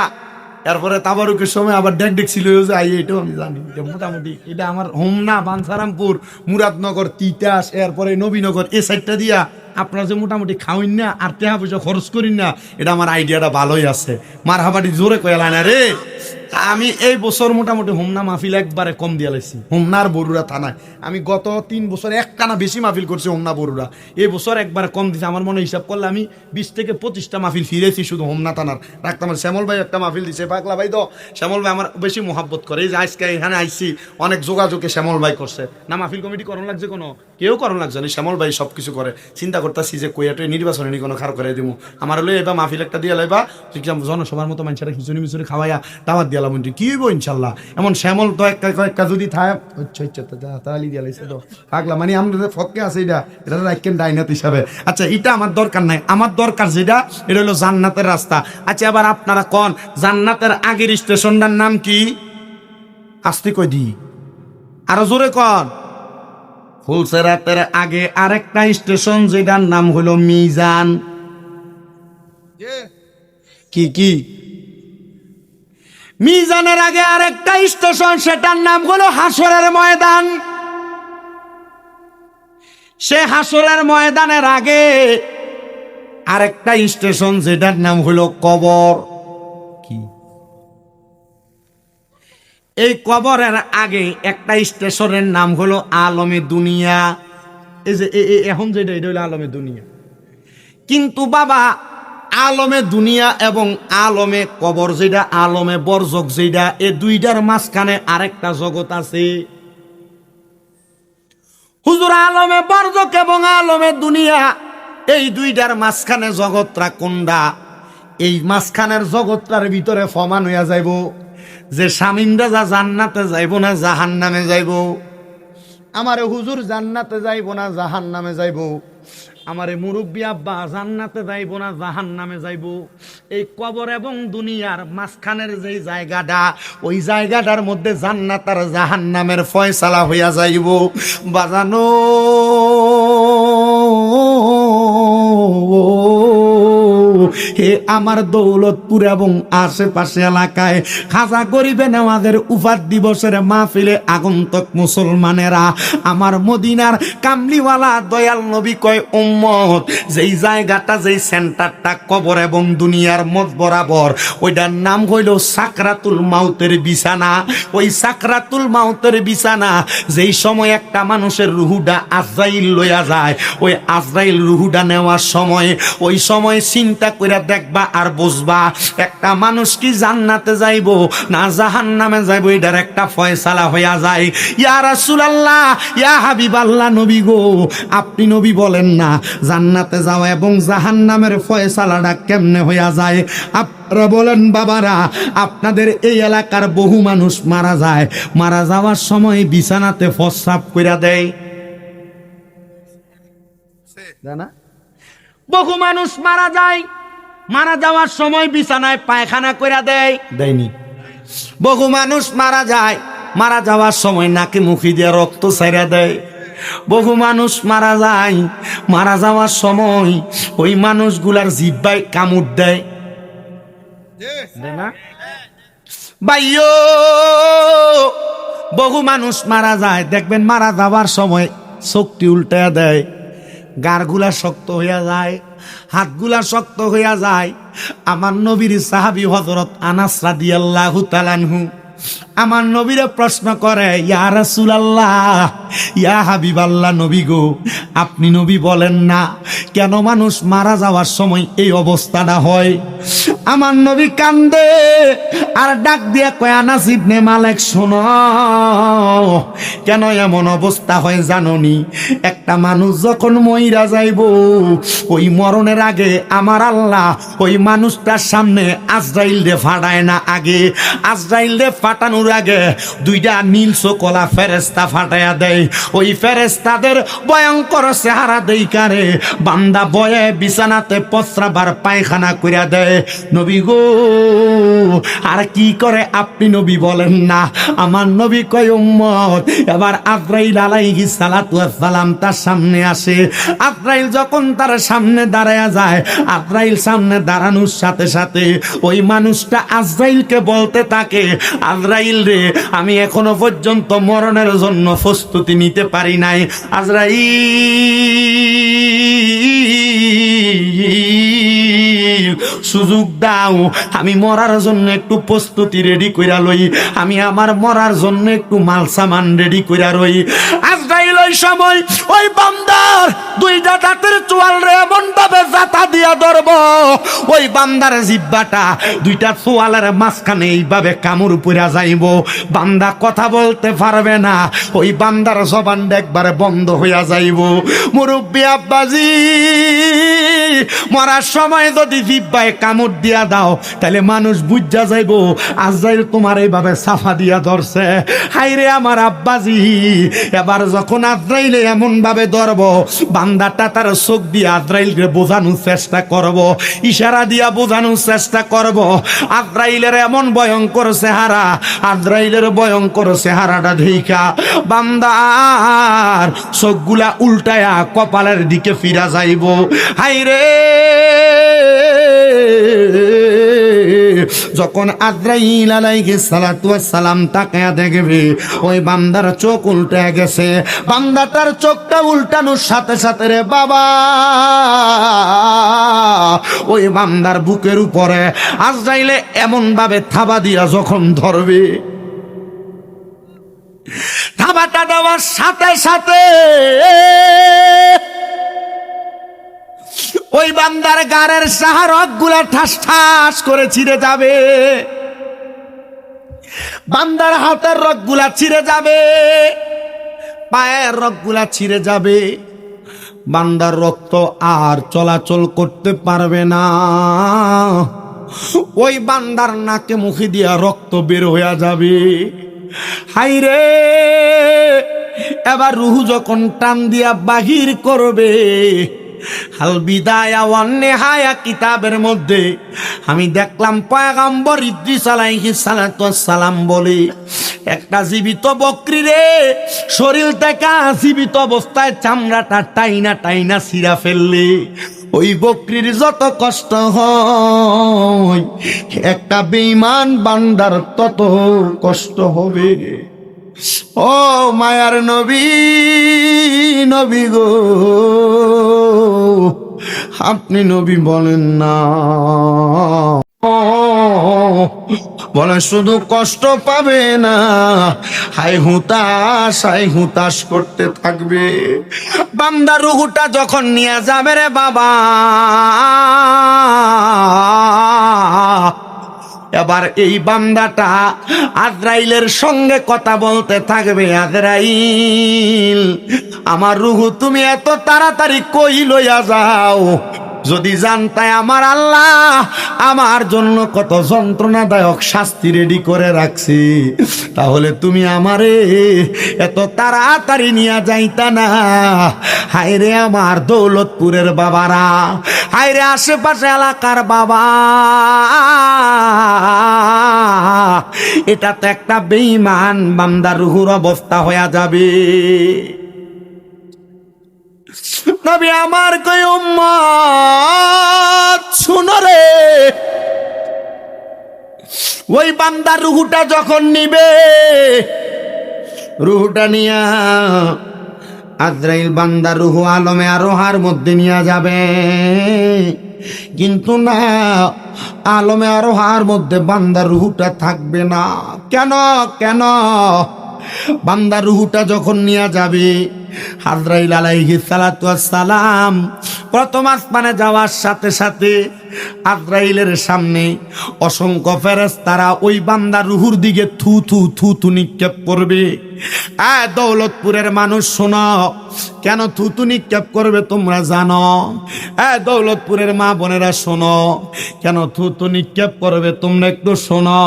এরপরে তাবারুকের সময় আবার ডেক ডেক ছিল যে আই, এটাও আমি জানি। এটা মোটামুটি এটা আমার হোমনা, বাঞ্ছারামপুর, মুরাদনগর, তিতাস, এরপরে নবীনগর, এই সাইডটা দিয়া আপনারা যে মোটামুটি খাওয়াইন না আর টাকা পয়সা খরচ করিন না, এটা আমার আইডিয়াটা ভালোই আছে। মারহাবাটি জোরে কয়লা না রে। আমি এই বছর মোটামুটি হোমনা মাহফিল একবারে কম দিয়া লাইছি। হোমনার বরুড়া থানায় আমি গত 3 বছর একটানা বেশি মাহফিল করছি হোমনা বরুড়া। এই বছর একবারে কম দিছি। আমার মনে হিসাব করলে আমি 20 থেকে 25টা মাহফিল ফিরেছি শুধু হোমনা থানার। রাখতাম শ্যামল ভাই একটা মাহফিল দিছে, পাগলা ভাই তো শ্যামল ভাই আমার বেশি মহাব্বত করে। এই যে আজকে এখানে আইছি অনেক যোগাযোগে শ্যামল ভাই করছে না। মাহফিল কমিটি করণ লাগছে কোনো, কেউ করণ লাগছে না, শ্যামল ভাই সব কিছু করে। চিন্তা করতেছি যে কইয়াটে নির্বাচনে নি কোনো খার করে দিব। আমার হলো এবার মাহফিল একটা দিয়ে লাইবা, জনসভার মতো মানুষেরা খিচুড়ি মিচুড়ি খাওয়াইয়া দাওয়াত দিয়ালাম। কি হইব ইনশাল্লাহ। এমন শ্যামল তো একটা যদি থাকে তাড়াতাড়ি দিয়া লাইছে তো পাগলা, মানে আমাদের ফটকে আছে এটা, এটা রাখেন ডাইনাত হিসাবে। আচ্ছা এটা আমার দরকার নাই, আমার দরকার যেটা, এটা হলো জান্নাতের রাস্তা। আচ্ছা এবার আপনারা কোন জান্নাতের আগের স্টেশনটার নাম কি? আস্তে কই দি, আরো জোরে কন। ফুলসেরাতের আগে আরেকটা স্টেশন যেটার নাম হলো মিজান। কি কি? মিজানের আগে আরেকটা স্টেশন, সেটার নাম হলো হাসরের ময়দান। সে হাসরের ময়দানের আগে আরেকটা স্টেশন যেটার নাম হলো কবর। কি? এই কবরের আগে একটা স্টেশনের নাম হলো আলমে দুনিয়া। এই যে এখন যেটা, এটা হলো আলমে দুনিয়া। কিন্তু বাবা, আলমে দুনিয়া এবং আলমে কবর যেটা, আলমে বরজক যেটা, এই দুইটার মাঝখানে আরেকটা জগৎ আছে। হুজুর, আলমে বরজক এবং আলমে দুনিয়া এই দুইটার মাঝখানে জগৎটা কোনটা? এই মাঝখানের জগৎটার ভিতরে ফমান হইয়া যাইব যে স্বামীনরা যা জান্নাতে যাইব না জাহান্নামে যাইব। আমারে হুজুর জান্নাতে যাইব না জাহান্নামে যাইব। আমারে মুরব্বী আব্বা জান্নাতে যাইব না জাহান্নামে যাইব। এই কবর এবং দুনিয়ার মাঝখানের যে জায়গাটা, ওই জায়গাটার মধ্যে জান্নাত আর জাহান্নামের ফয়সালা হইয়া যাইব। বাজানো হে আমার দৌলতপুর এবং আশেপাশে এলাকায় খাজা গরিবে নেওয়াজের উফাত দিবসের মাহফিলে আগন্তক মুসলমানেরা, আমার মদিনার কামলিওয়ালা দয়াল নবী কয়, উম্মত, যেই জায়গাটা, যেই সেন্টারটা কবর এবং দুনিয়ার মত বরাবর, ওইটার নাম হইল সাকরাতুল মাউতের বিছানা। ওই সাকরাতুল মাউতের বিছানা, যেই সময় একটা মানুষের রুহুটা আজরাইল লইয়া যায়, ওই আজরাইল রুহুটা নেওয়ার সময়, ওই সময় চিন্তা কইরা দেখবা আর বুঝবা একটা মানুষ কি জান্নাতে যাইব না জাহান্নামে যাইব, এটার একটা ফয়সালা হইয়া যায়। ইয়া রাসূলুল্লাহ, ইয়া হাবিবাল্লাহ, নবী গো, আপনি নবী বলেন না জান্নাতে যাওয়া এবং জাহান্নামের ফয়সালাটা কেমনে হইয়া যায়? আপনারা বলেন বাবারা, আপনাদের এই এলাকার বহু মানুষ মারা যায়, মারা যাওয়ার সময় বিছানাতে প্রস্রাব কইরা দেয় না? বহু মানুষ মারা যায়, মারা যাওয়ার সময় বিছানায় পায়খানা কইরা দেয়, দেয়নি? বহু মানুষ মারা যায়, মারা যাওয়ার সময় নাকে মুখি দিয়ে রক্ত ছাইরা দেয়। বহু মানুষ মারা যায়, মারা যাওয়ার সময় ওই মানুষগুলার জিহ্বায় কামড় দেয় না ভাইও? বহু মানুষ মারা যায়, দেখবেন মারা যাওয়ার সময় চোখটি উল্টা দেয়, গারগুলা শক্ত হইয়া যায়, হাতগুলা শক্ত হইয়া যায়। আমার নবীর সাহাবী হযরত আনাস রাদিয়াল্লাহু তাআলা আনহু আমার নবীরে প্রশ্ন করে, ইয়া রাসূলুল্লাহ, ইয়া হাবিবাল্লাহ, নবী গো, আপনি নবী বলেন না কেন মানুষ মারা যাওয়ার সময় এই অবস্থাটা হয়? আমার নবী কান্দে আর ডাক দিয়া কয়, আনাস ইবনে মালিক, শোনো, কেন এমন অবস্থা হয় জানোনি? একটা মানুষ যখন মইরা যাইব, ওই মরণের আগে আমার আল্লাহ ওই মানুষটার সামনে আজরাইল রে ফাটায় না, আগে আজরাইল রে ফাটানোর আগে দুইটা নীল চোখলা ফেরেশতা ফাটাইয়া দেয়। ওই ফেরেশতাদের ভয়ঙ্কর চেহারা দেইকারে বান্দা বয়ে বিছানাতে প্রস্রাবার পায়খানা কইরা দেয়। নবী গো, আর কি করে আপনি নবী বলেন না? আমার নবী কয়, উম্মত, এবার আজরাইল আলাইহিস সালাতু ওয়াস সালাম তার সামনে আসে। আজরাইল যখন তার সামনে দাঁড়ায়া যায়, আজরাইল সামনে দাঁড়ানোর সাথে সাথে ওই মানুষটা আজরাইলকে বলতে থাকে, আজরাইল রে, আমি এখনো পর্যন্ত মরণের জন্য প্রস্তুতি নিতে পারি নাই। আজরাইল, সুযোগ দাও, আমি মরার জন্য একটু প্রস্তুতি রেডি কইরা লই, আমি আমার মরার জন্য একটু মাল সামান রেডি কইরা রই। আজরাইল ওই সময় ওই বান্দার দুইটা দাঁতের চোয়াল রে এমন ভাবে জাতা দিয়া ধরব, ওই বান্দার জিহ্বাটা দুইটা চোয়ালের মাঝখানে এইভাবে কামড় পইরা যাইব, বান্দা কথা বলতে পারবে না, ওই বান্দার জবানটা একবারে বন্ধ হইয়া যাইব। মুরব্বী আব্বাজি, মরার সময় যদি জিহ্বায় কামড় দিয়া দাও, তাহলে মানুষ বুঝা যাইব আজরাইল তোমার এইভাবে সাফা দিয়া ধরছে। হাইরে আমার আব্বাজি, এবার যখন আজরাইলে এমন ভাবে ধরব, বান্দাটা তার চোখ দিয়ে আজরাইলকে বোঝানোর চেষ্টা করব, ইশারা দিয়া বোঝানোর চেষ্টা করব। আজরাইলের এমন ভয়ঙ্কর চেহারা, আজরাইলের ভয়ঙ্কর চেহারাটা দেখা বান্দার চোখগুলা উল্টায়া কপালের দিকে ফিরা যাইব। হাইরে যখন আজরাইল আলাইহিস সালাতু ওয়াস সালাম তাকায়া দেখবে ওই বান্দার চোখ উল্টে গেছে, বান্দাটার চোখটা উল্টানোর সাথে সাথে রে বাবা ওই বান্দার বুকের উপরে আজরাইলে এমন ভাবে থাবা দিয়া যখন ধরবে, থাবাটা দেওয়ার সাথে সাথে ওই বান্দার গাড়ের সাহারক গুলা ঠাস ঠাস করে ছিঁড়ে যাবে, বান্দার হাতের রক গুলা ছিঁড়ে যাবে, পায়ের রক গুলা ছিঁড়ে যাবে, বান্দার রক্ত আর চলাচল করতে পারবে না। ওই বান্দার নাকে মুখে দিয়া রক্ত বের হয়ে যাবে। হাইরে এবার রুহু যখন টান দিয়া বাহির করবে, হাল বিদায়া ওয়ান নেহায়া কিতাবের মধ্যে আমি দেখলাম পয়গম্বর ইদ্রিস আলাইহিস সালাতু ওয়াস সালাম বলে, একটা জীবিত বকরি রে শরীর থেকে জীবিত অবস্থায় চামড়াটা টাইনা টাইনা ছিঁড়া ফেললে ওই বকরির যত কষ্ট হয় একটা বেঈমান বান্দার তত কষ্ট হবে। ও মায়ার নবী, নবী গো আপনি নবী বলেন না, বলে শুধু কষ্ট পাবে না, হাই হুতাশ করতে থাকবে। বান্দা রুহুটা যখন নিয়ে যাবে রে বাবা, এবার এই বান্দাটা আজরাইলের সঙ্গে কথা বলতে থাকবে, আজরাইল আমার রুহু তুমি এত তাড়াতাড়ি কই লইয়া যাও, যদি জানতাই আমার আল্লাহ আমার জন্য কত যন্ত্রণাদায়ক শাস্তি রেডি করে রাখছি, তাহলে তুমি আমারে এত তাড়াতাড়ি নিয়ে যাইতা না। হায়রে আমার দৌলতপুরের বাবারা, হায়রে আশেপাশে এলাকার বাবা, এটা তো একটা বেঈমান বান্দার রুহুর অবস্থা হয়ে যাবে। নবী আমার কই উম্মত শুনো রে, ওই বান্দার রুহুটা যখন নিবে, রুহুটা নিয়া আজরাইল বান্দার রুহু আলমে আরোহার মধ্যে নিয়ে যাবে, কিন্তু না আলমে আরোহার মধ্যে বান্দার রুহুটা থাকবে না। কেন কেন? বান্দার রুহুটা যখন নিয়ে যাবে আজরাইল আলাইহিস সালাতু ওয়াস সালাম প্রথম আসমানে যাওয়ার সাথে সাথে আজরাইলের সামনে অসংখ্য ফেরেশতারা ওই বান্দার রুহুর দিকে থু থু থু থু নিক্ষেপ করবে। দৌলতপুরের মানুষ শোনো, কেন থু থু নিক্ষেপ করবে তোমরা জানো? দৌলতপুরের মা বোনেরা শোনো, কেন থু থু নিক্ষেপ করবে তোমরা একটু শোনো।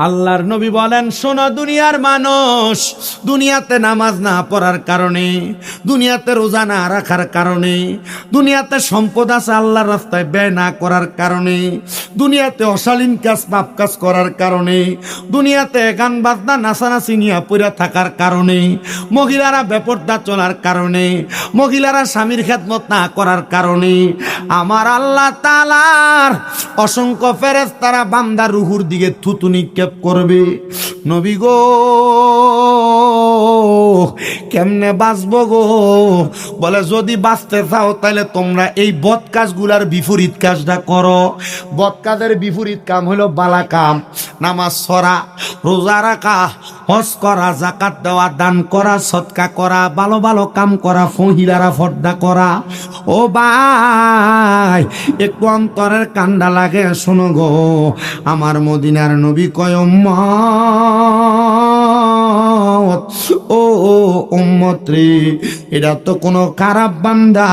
আল্লাহর নবী বলেন, শোনো দুনিয়ার মানুষ, দুনিয়াতে নামাজ না পড়ার কারণে, দুনিয়াতে রোজা না রাখার কারণে, দুনিয়াতে সম্পদ আছে আল্লাহর রাস্তায় ব্যয় না করার কারণে, দুনিয়াতে অশালীন কাজ পাপ কাজ করার কারণে, দুনিয়াতে গান বাজনা নাচানাচি নিয়ে পড়ে থাকার কারণে, মহিলারা বেপরদা চলার কারণে, মহিলারা স্বামীর খেদমত না করার কারণে আমার আল্লাহ তাআলার অসংখ্য ফেরেশতারা বান্দার রুহুর দিকে থুতু নিক্ষেপ করবে। নবী গো কেমনে বাঁচবো গো? বলে যদি বাঁচতে চাও তাহলে তোমরা এই বদ কাজগুলার বিপরীত কাজটা করো। বদ কাজের বিপরীত কাম হলো বালা কাম, নামাজ পড়া, রোজা রাখা, হজ করা, যাকাত দেওয়া, দান করা, সদকা করা, ভালো ভালো কাম করা, মহিলারা পর্দা করা। ও ভাই একটু অন্তরের কান্ডা লাগে, শোনো গো আমার মদিনার নবী কয় উম্মত ও উম্মত রে, এটা তো কোনো খারাপ বান্দা,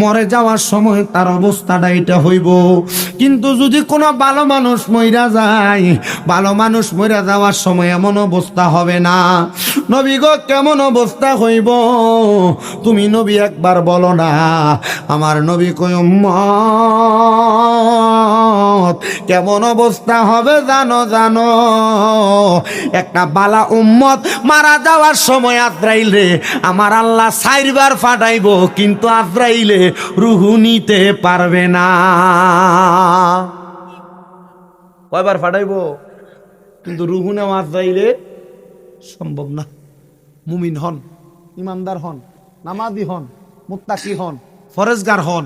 মরে যাওয়ার সময় তার অবস্থাটা এটা হইব। কিন্তু যদি কোনো ভালো মানুষ মইরা যায়, ভালো মানুষ মইরা যাওয়ার সময় এমন অবস্থা হবে না। নবী গো কেমন অবস্থা হইব তুমি নবী একবার বলো না। আমার নবী কই উম্মত কেমন অবস্থা হবে জানো জানো, একটা বালা উম্মত মারা যাওয়ার সময় আজরাইলে আমার আল্লাহ 4 বার ফাটাইব, কিন্তু আজরাইলে রুহু নিতে পারবে না। কয়বার ফাটাইবো কিন্তু রুহু নেওয়া আজরাইলে সম্ভব না। মুমিন হন, ইমানদার হন, নামাজি হন, মুত্তাকি হন, ফরজগার হন,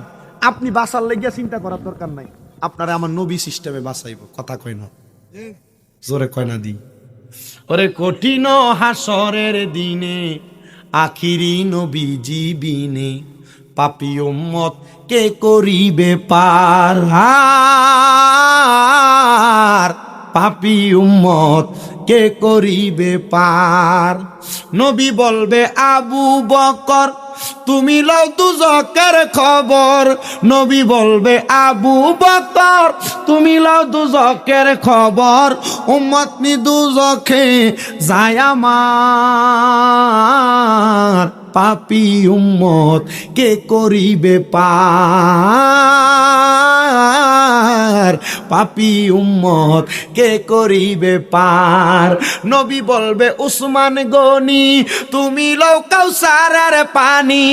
আপনি বাঁচার লেগিয়া চিন্তা করার দরকার নাই। আপনারা আমার নবী সিস্টেমে বাঁচাইব। কথা কয় না, জোরে কয় না দি। ওরে কঠিন হাসরের দিনে আখিরি নবীজি বিনে পাপী উম্মত কে করিবে পার। পাপী উম্মত কে করিবে পার। নবী বলবে আবু বকর তুমি লও দুজকের খবর। নবী বলবে আবু বকর তুমি লও দুজকের খবর। উম্মত নি দুজকে যায় আমার, পাপী উম্মত কে করিবে পার। পাপী উম্মত কে করিবে পার। নবী বলবে উসমান গনি তুমি লও কাউসারের পানি।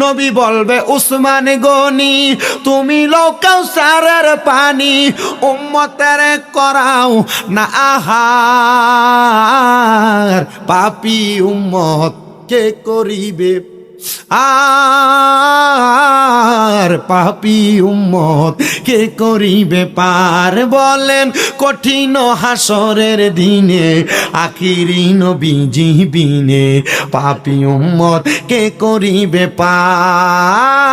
নবী বলবে উসমান গনি তুমি লও কাউসারের পানি। উম্মতের করাও না আহার, পাপী উম্মত কে করিবে আর। পাপী উম্মত কে করিবে পার। বলেন কঠিন হাসরের দিনে আখিরি নবীজি বিনে পাপী উম্মত কে করিবে পার।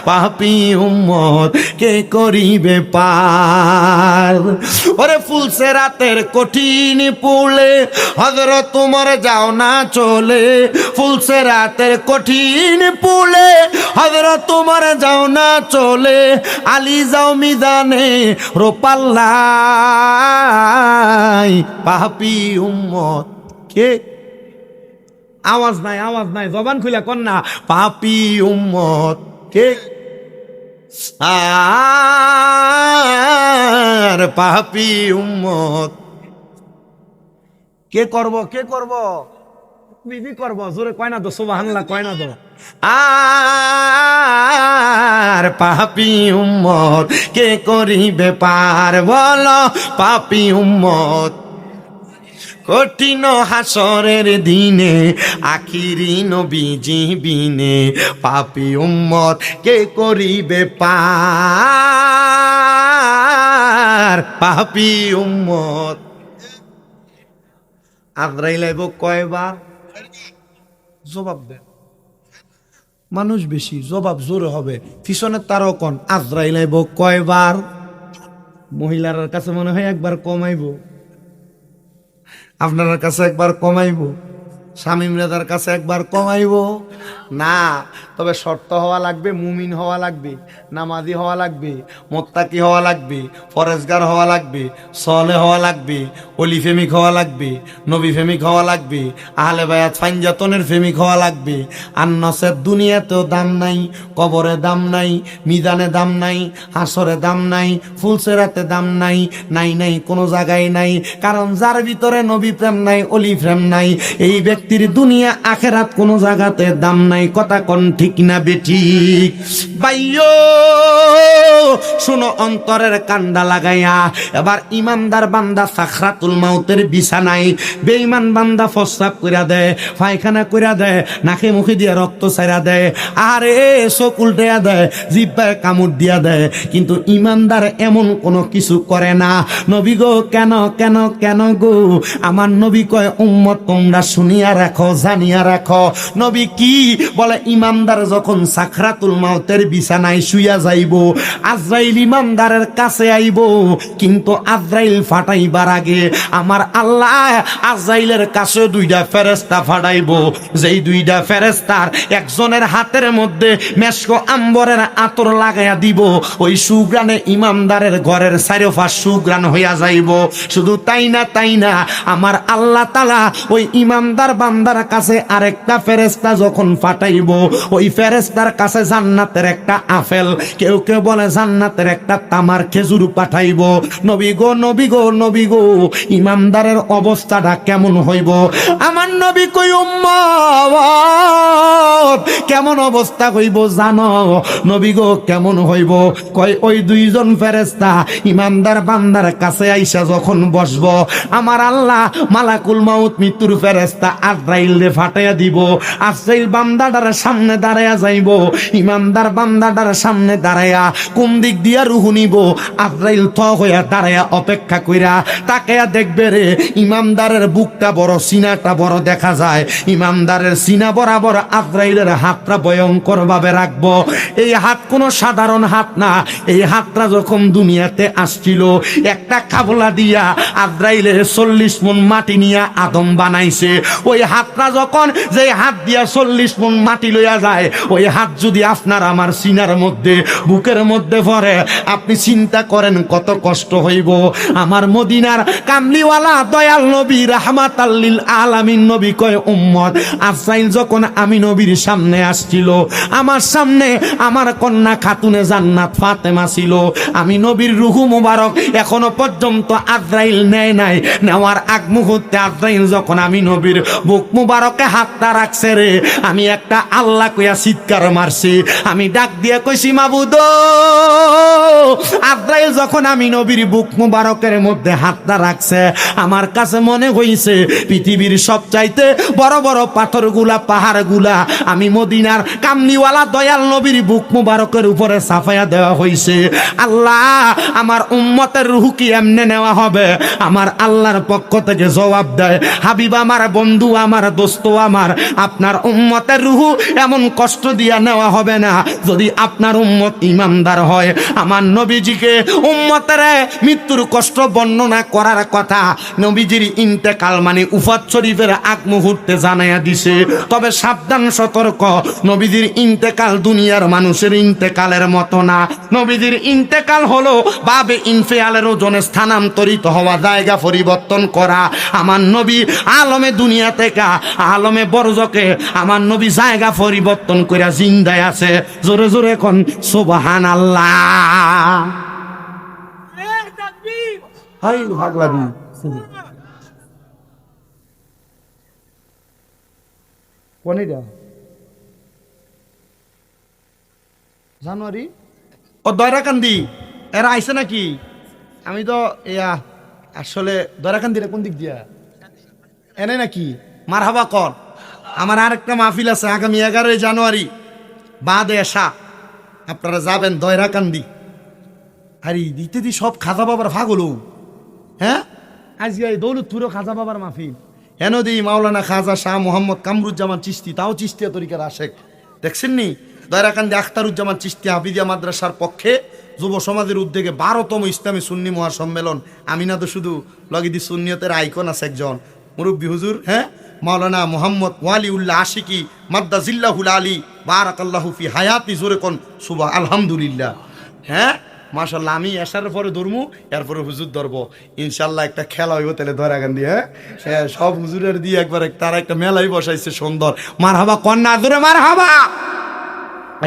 পাপী উম্মত কে করিবে পার। ওরে ফুলসে রাতের কঠিন পুলে হযরত উমর যাও না চলে। ফুলসে রাতের কঠিন পুলে হযরত উমর যাও না চলে। আলী যাও মিদানে রোপাল্লাই, পাপী উম্মত কে। আওয়াজ নাই, আওয়াজ নাই, জবান খুলে কন না। পাপী উম্মত কে আর। পাপী উম্মত কে করব, কে করব, বিধি করব। জোরে কয় না তো, সুবহানাল্লাহ কয় না তো। আর পাপী উম্মত কে করিবে পার। বলো পাপী উম্মত কঠিন হাসরের দিনে আখিরি নবীজি বিনে পাপী উম্মত কে করিবে পার। পাপী উম্মত আজরাইল আইব কয়বার? জবাব দেন। মানুষ বেশি, জবাব জোরে হবে। পিছনের তারও কোন আজরাইল আইব কয়বার? মহিলার কাছে মনে হয় একবার কমাইব, আপনার কাছে একবার কমাইব, শামীম রেজার কাছে একবার কমাইব না। তবে শর্ত হওয়া লাগবে, মুমিন হওয়া লাগবে, নামাজি হওয়া লাগবে, মোত্তাকি হওয়া লাগবে, ফরেজগার হওয়া লাগবে, সলে হওয়া লাগবে, অলি ফেমিক হওয়া লাগবে, নবী ফেমিক হওয়া লাগবে, আহলে বায়াত ফাইনজাতনের ফেমিক হওয়া লাগবে। আর নসের দুনিয়াতেও দাম নাই, কবরে দাম নাই, মিজানে দাম নাই, হাসরে দাম নাই, ফুলসেরাতে দাম নাই, নাই নাই কোনো জায়গায় নাই। কারণ যার ভিতরে নবী প্রেম নাই, অলি প্রেম নাই, এই ব্যক্তির দুনিয়া আখেরাত কোনো জায়গাতে দাম নাই। কথা কোন ঠিক না বেঠিক? বাইয়ো শুনো অন্তরের কান্ডা লাগাইয়া। এবার ইমানদার বান্দা সাখরাতুল মাউতের বিছানায়, বেঈমান বান্দা প্রস্রাব কইরা দেয়, পায়খানা কইরা দেয়, নাকে মুখে দিয়ে রক্ত ছাইরা দেয়, আরে চোখ উল্টাইয়া দেয়, জিহ্বায় কামড় দিয়া দেয়, কিন্তু ইমানদার এমন কোনো কিছু করে না। নবী গো কেন কেন কেন গো? আমার নবী কয় উম্মত তোমরা শুনিয়া রাখো, জানিয়া রাখো। নবী কি বলে? ইমানদার ইমানদার যখন সাকরাতুল মাউতের বিছানায় শুইয়া যাইব, আজরাইল ইমানদারের কাছে আইব, কিন্তু আজরাইল ফাটাইবার আগে আমার আল্লাহ আজরাইলের কাছে দুইটা ফেরেশতা ফাটাইব। যেই দুইটা ফেরেশতার একজনের হাতের মধ্যে মেশক আম্বরের আতর লাগাইয়া দিব, ওই সুগ্রানে ইমানদারের ঘরের চারপাশ সুগ্রান হইয়া যাইব। শুধু তাই না আমার আল্লাহ তাআলা ওই ইমানদার বান্দার কাছে আরেকটা ফেরেশতা যখন ফাটাইব, ওই ফেরেশতার কাছে জান্নাতের একটা আপেল, কেউ কেউ বলে জান্নাতের একটা তামার খেজুর পাঠাইব। নবী গো ইমানদারের অবস্থাটা কেমন হইব? আমার নবী কই উম্মত কেমন অবস্থা হইব জানো? নবী গো কেমন হইব? কয় ওই দুইজন ফেরেশতা ইমানদার বান্দার কাছে আইসা যখন বসব, আমার আল্লাহ মালাকুল মাউত মৃত্যুর ফেরেশতা আজরাইলে ফাটাইয়া দিব। আজরাইল বান্দাটার সামনে দাঁড়ায়া যাইব, ইমানদার বান্দাটার সামনে দাঁড়ায়া কোন দিক দিয়া রুহ নিব, আজরাইল থ হইয়া দাঁড়ায়া অপেক্ষা কইরা তাকায়া দেখবে রে, ইমানদারের বুকটা বড়, সিনাটা বড় দেখা যায়। ইমানদারের সিনা বরাবর আজরাইলের হাতটা ভয়ঙ্কর ভাবে রাখবো। এই হাত কোনো সাধারণ হাত না, এই হাতটা যখন দুনিয়াতে আসছিল একটা কাবলা দিয়া আজরাইলের 40 মণ মাটি নিয়ে আদম বানাইছে। ওই হাতটা যখন যে হাত দিয়া 40 মণ মাটি লইয়া যায়, ওই হাত যদি আপনার আমার সিনার মধ্যে বুকের মধ্যে পড়ে, আপনি চিন্তা করেন কত কষ্ট হইব। আমার মদিনার কামলিওয়ালা দয়াল নবী রাহমাতাল লিল আলামিন নবী কয় উম্মত, আজরাইল যখন আমি নবীর সামনে আসছিল, আমার সামনে আমার কন্যা খাতুনে জান্নাত ফাতেমা ছিল। আমি নবীর রূহ মুবারক এখনো পর্যন্ত আজরাইল নেয় নাই। নেওয়ার আগ মুহূর্তে আজরাইল যখন আমি নবীর বুক মুবারকে হাতটা রাখছে রে, আমি একটা আল্লাহ কইয়া চিৎকার মারছি। আমি ডাক দিয়ে কইছি মাবুদ, আজরাইল যখন আমি নবীর বুক মুবারকের মধ্যে হাতটা রাখছে, আমার কাছে মনে হইছে পৃথিবীর সবচাইতে বড় বড় পাথরগুলা, পাহাড়গুলা আমি মদিনার কামলিওয়ালা দয়াল নবীর বুক মুবারকের উপরে সাফায়া দেওয়া হইছে। আল্লাহ, আমার উম্মতের রূহ কি এমনে নেওয়া হবে? আমার আল্লাহর পক্ষ থেকে জবাব দেয়, হাবিব আমার, বন্ধু আমার, দোস্ত আমার, আপনার উম্মতের রূহ এমন কষ্ট দিয়া নেওয়া হবে না যদি আপনার উম্মত ইমানদার হয়। আমার নবীজিকে উম্মতের মৃত্যুর কষ্ট বর্ণনা করার কথা নবীজির ইন্তেকাল মানে উফাত শরীফের আগ মুহূর্তে জানাইয়া দিছে। তবে সাবধান, সতর্ক, নবীজির ইন্তেকাল দুনিয়ার মানুষের ইন্তেকালের মতো না। নবীজির ইন্তেকাল হলো বাবে ইনফিয়ালের ওজনে স্থানান্তরিত হওয়া, জায়গা পরিবর্তন করা। আমার নবী আলমে দুনিয়া থেকে আলমে বরজকে আমার নবী জায়গা পরিবর্তন করে জিন্দায় আছে। জোরে জোরে এখন সুবহানাল্লাহ। হাই ভাগলাবি কোনটা জানুয়ারি ও দয়রাকান্দি এরা আইছে নাকি? আমি তো আসলে দয়রাকান্দিরা কোন দিক দিয়া এনে নাকি? মারহাবা কর। আমার আরেকটা মাহফিল আছে আগামী 11 জানুয়ারি বাদে এসা, আপনারা যাবেন দয়রাকান্দি। আরে দিতে দি সব খাজা বাবার ভাগল। হ্যাঁ, আজকে দৌলতপুরও খাজা বাবার মাহফিল। হেন দি মাওলানা খাজা শাহ মোহাম্মদ কামরুজ্জামান চিশতি, তাও চিশতিয়া তরিকার আশেক, দেখছেন নি? দয়রাকান্দি আখতারুজ্জামান চিশতি হাফিজিয়া মাদ্রাসার পক্ষে যুব সমাজের উদ্যোগে 12তম ইসলামী সুন্নি মহাসম্মেলন। আমি না তো শুধু লগিদি সুন্নিয়তের আইকন আছে একজন মুরব্বী হুজুর, হ্যাঁ, মাওলানা মোহাম্মদ ওয়ালিউল্লাহ আশিকি মাদ্দাজিল্লাহুল আলী বারাকাল্লাহু ফি হায়াতি। জোরে কোন সুবহান আলহামদুলিল্লাহ। হ্যাঁ, মাশাআল্লাহ। আমি এসার পরে ধরমু, এরপরে হুজুর ধরবো ইনশাল্লাহ। একটা খেলা হইব তাহলে দয়রাকান্দি। হ্যাঁ, সব হুজুরের দিয়ে একবার তারা একটা মেলাই বসাইছে সুন্দর। মারহাবা কন্যা, জোরে মারহাবা।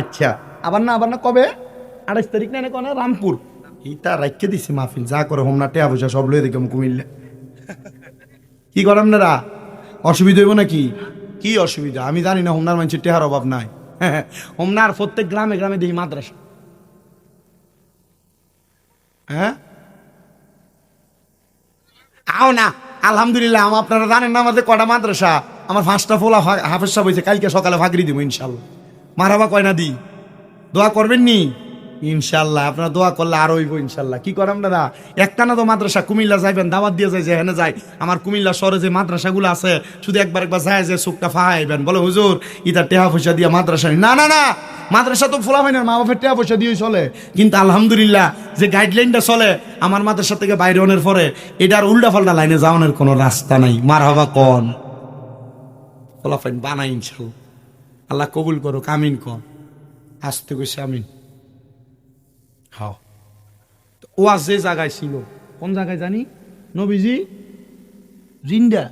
আচ্ছা, আবার না কবে? 28 তারিখ না কোন রামপুর? এইটা রাখতে দিছি মাহফিল। যা করে হোমনা টেয়া পয়সা সব লয়ে দেখে কুমিল্লা। কি করেন না? অসুবিধা হইব নাকি? কি অসুবিধা আমি জানি না। হোমনার মানুষের টেহার অভাব নাই। হোমনার প্রত্যেক গ্রামে গ্রামে দেখি মাদ্রাসা। হ্যাঁ, আও না। আলহামদুলিল্লাহ। আপনারা জানেন না আমাদের কটা মাদ্রাসা? আমার 5টা ফোলা হাফেজ সাহেব হয়েছে, কালকে সকালে ভাগরি দিব ইনশাল্লাহ। মারহাবা কয় না দি? দোয়া করবেন নি? ইনশাল্লাহ আপনারা দোয়া করলে আরো হইব ইনশাল্লাহ। কি করেন আপনারা? একটা না তো মাদ্রাসা কুমিল্লা যাইবেন, দাওয়াত দিয়ে যায়, যেখানে যায় আমার কুমিল্লা শহরে যে মাদ্রাসাগুলো আছে শুধু একবার যায় যে চোখটা ফাহাইবেন, বলে হুজুর ইতার টেহা পয়সা দিয়ে মাদ্রাসা না না না, মাদ্রাসা তো ফোলা হয় না, মা বাপের টেহা পয়সা দিয়ে চলে। কিন্তু আলহামদুলিল্লাহ যে গাইডলাইনটা চলে আমার মাদ্রাসা থেকে বাইরে অনের পরে, এটার উল্টা পাল্টা লাইনে যাওয়ানোর কোনো রাস্তা নাই। মার হবা কন ফলাফাইন বানাই ইনশাল্লাহ, আল্লাহ কবুল করুক, আমিন কন, আসতে কইছে আমিন। হ্যাঁ, ওয়াজ যে জায়গায় ছিল, কোন জায়গায় জানি, নবীজি জিন্দা,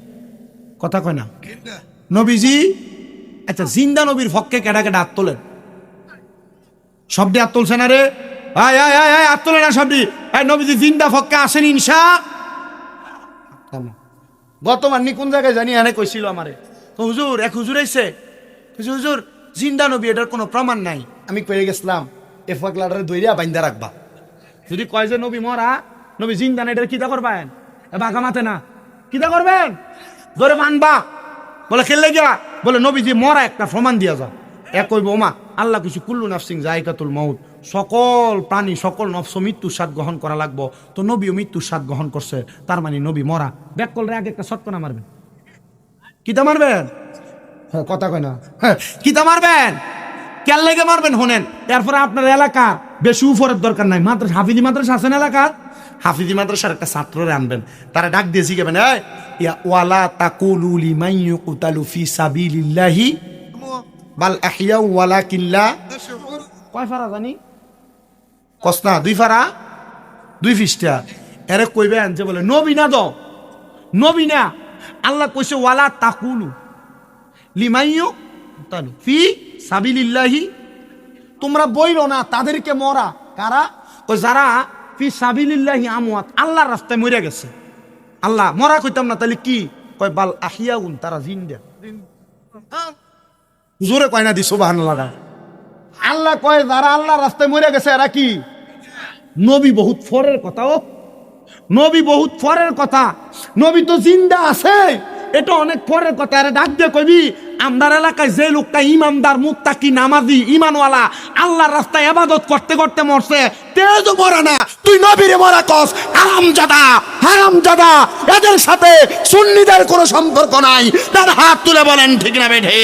কথা কয় না নবীজি। আচ্ছা, জিন্দা নবীর পক্ষে কেডা কেডা হাত তোলেন? সবটি হাত তুলছে না রে? হাত তোলে না সবটি? নবীজি জিন্দা পক্ষে আসেন ইনশা। গতবার নি কোন জায়গায় জানি এনে কইছিল আমারে, তো হুজুর এক হুজুর আইছে, হুজুর জিন্দা নবী, এটার কোনো প্রমাণ নাই। আমি কয়ে গেছিলাম এ ফাগলাটারে দইরা বাইন্দা রাখবা, যদি কয় যে নবী মরা, নবী জিন্দা না, এটার কিতা করবেন? বাঘা মাতে না, কিতা করবেন? ধরে মানবা। বলে খেললে গিয়া, বলে নবীজি মরা একটা প্রমাণ দিয়া যা। এক কইব ওমা আল্লাহ কিছু কুল্লু নাফসিং জায়গাতুল মউত, সকল প্রাণী সকল নফস মৃত্যুর স্বাদ গ্রহণ করা লাগবো, তো নবীও মৃত্যুর স্বাদ গ্রহণ করছে, তার মানে নবী মরা। ব্যাক করলে আগে একটা শটকনা মারবেন। কিতা মারবেন? হ্যাঁ, কথা কয় না। হ্যাঁ, কিতা মারবেন? কেন লেগে মারবেন হোনেন। এরপরে আপনার এলাকা বেশি উপরের দরকার নাই, মাদ্রাসা হাফিজি মাদ্রাসা আছেন এলাকার, হাফিজি মাদ্রাসার একটা ছাত্ররে আনবেন, তারা ডাক দিয়ে শিখাবেন, ইয়া ওয়ালা তাকুলু লিমান ইউকতালু ফি সাবিলিল্লাহি বাল আহইয়া ওয়ালাকিল্লা। কয় ফারা জানি কসনা? 2 ফারা 2 পৃষ্ঠা। এরে কইবেন যে বলে নবী না দাও, নবী না, আল্লাহ কইছে ওয়ালা তাকুলু লিমান ইউকতালু ফি সাবিলিল্লাহি, তোমরা বইলো না তাদেরকে মরা। কারা? ওই যারা ফি সাবিলিল্লাহি আমওয়াত, আল্লাহর রাস্তায় মরে গেছে। আল্লাহ মরা কইতাম না, তাহলে কি কয়? বাল আহিয়াউন, তারা জিন্দা। জোরে কয় না দি সুবহানাল্লাহ। আল্লাহ কয় যারা আল্লাহর রাস্তায় মরে গেছে এরা কি? নবী বহুত ফরের কথা, ও নবী বহুত ফরের কথা, নবী তো জিন্দা আছে, এটা অনেক পরের কথা। আরে ডাক দিয়ে কইবি আমদার এলাকায় যে লোকটা ইমানদার, মুত্তাকি, নামাজি, ঈমানওয়ালা, আল্লাহর রাস্তায় ইবাদত করতে করতে মরছে, তেজও মরে না, তুই নবীরে মরা কস? হারামজাদা, হারামজাদা, এদের সাথে সুন্নিদের কোনো সম্পর্ক নাই। তার হাত তুলে বলেন ঠিক না বেঠে?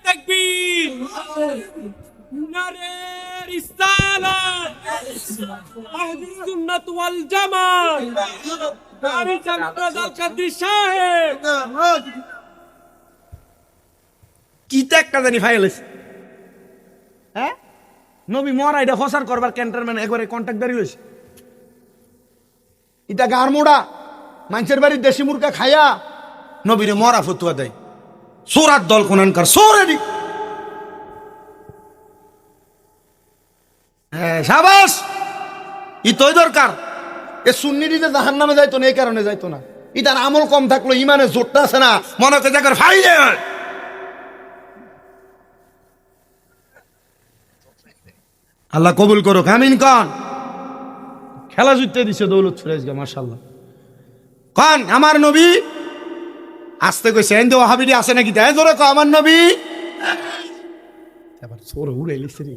তাকবীর, নারে রিসালাত, আহলে সুন্নাত ওয়াল জামাত, আমি চাঁদরাজাল কাদরি সাহেব। কিতা একটা জানি ফাইল আছে, হ্যাঁ নবী মরা, এটা ফসার করবার ক্যান্টারম্যান একবারে কন্ট্রাক্টদারি লইছে। এটা গারমোড়া মানুষের বাড়ির দেশি মুরগা খায়া নবীরে মরা ফতুয়া দেয়। সোরার দল কোনানকার সোরেরই। হ্যাঁ সাবাস, ইতই দরকার। এ সুন্নিটি যে জাহান নামে যাইতো না, এই কারণে যাইতো না, ইটার আমল কম থাকলো, ইমানের জোরটা আছে না, মনে করে জায়গার ফাইলে। আল্লাহ কবুল করুক, আমিন কন। খেলা জিততে দিছে দৌলত সুরেশ গা, মাশাআল্লাহ। কন আমার নবী আসতে কইছে, এন্ড ওয়াহাবিডি আছে নাকি? তাই জোরে কো আমার নবী। এবার সোরে উড়ে লিখছে রে।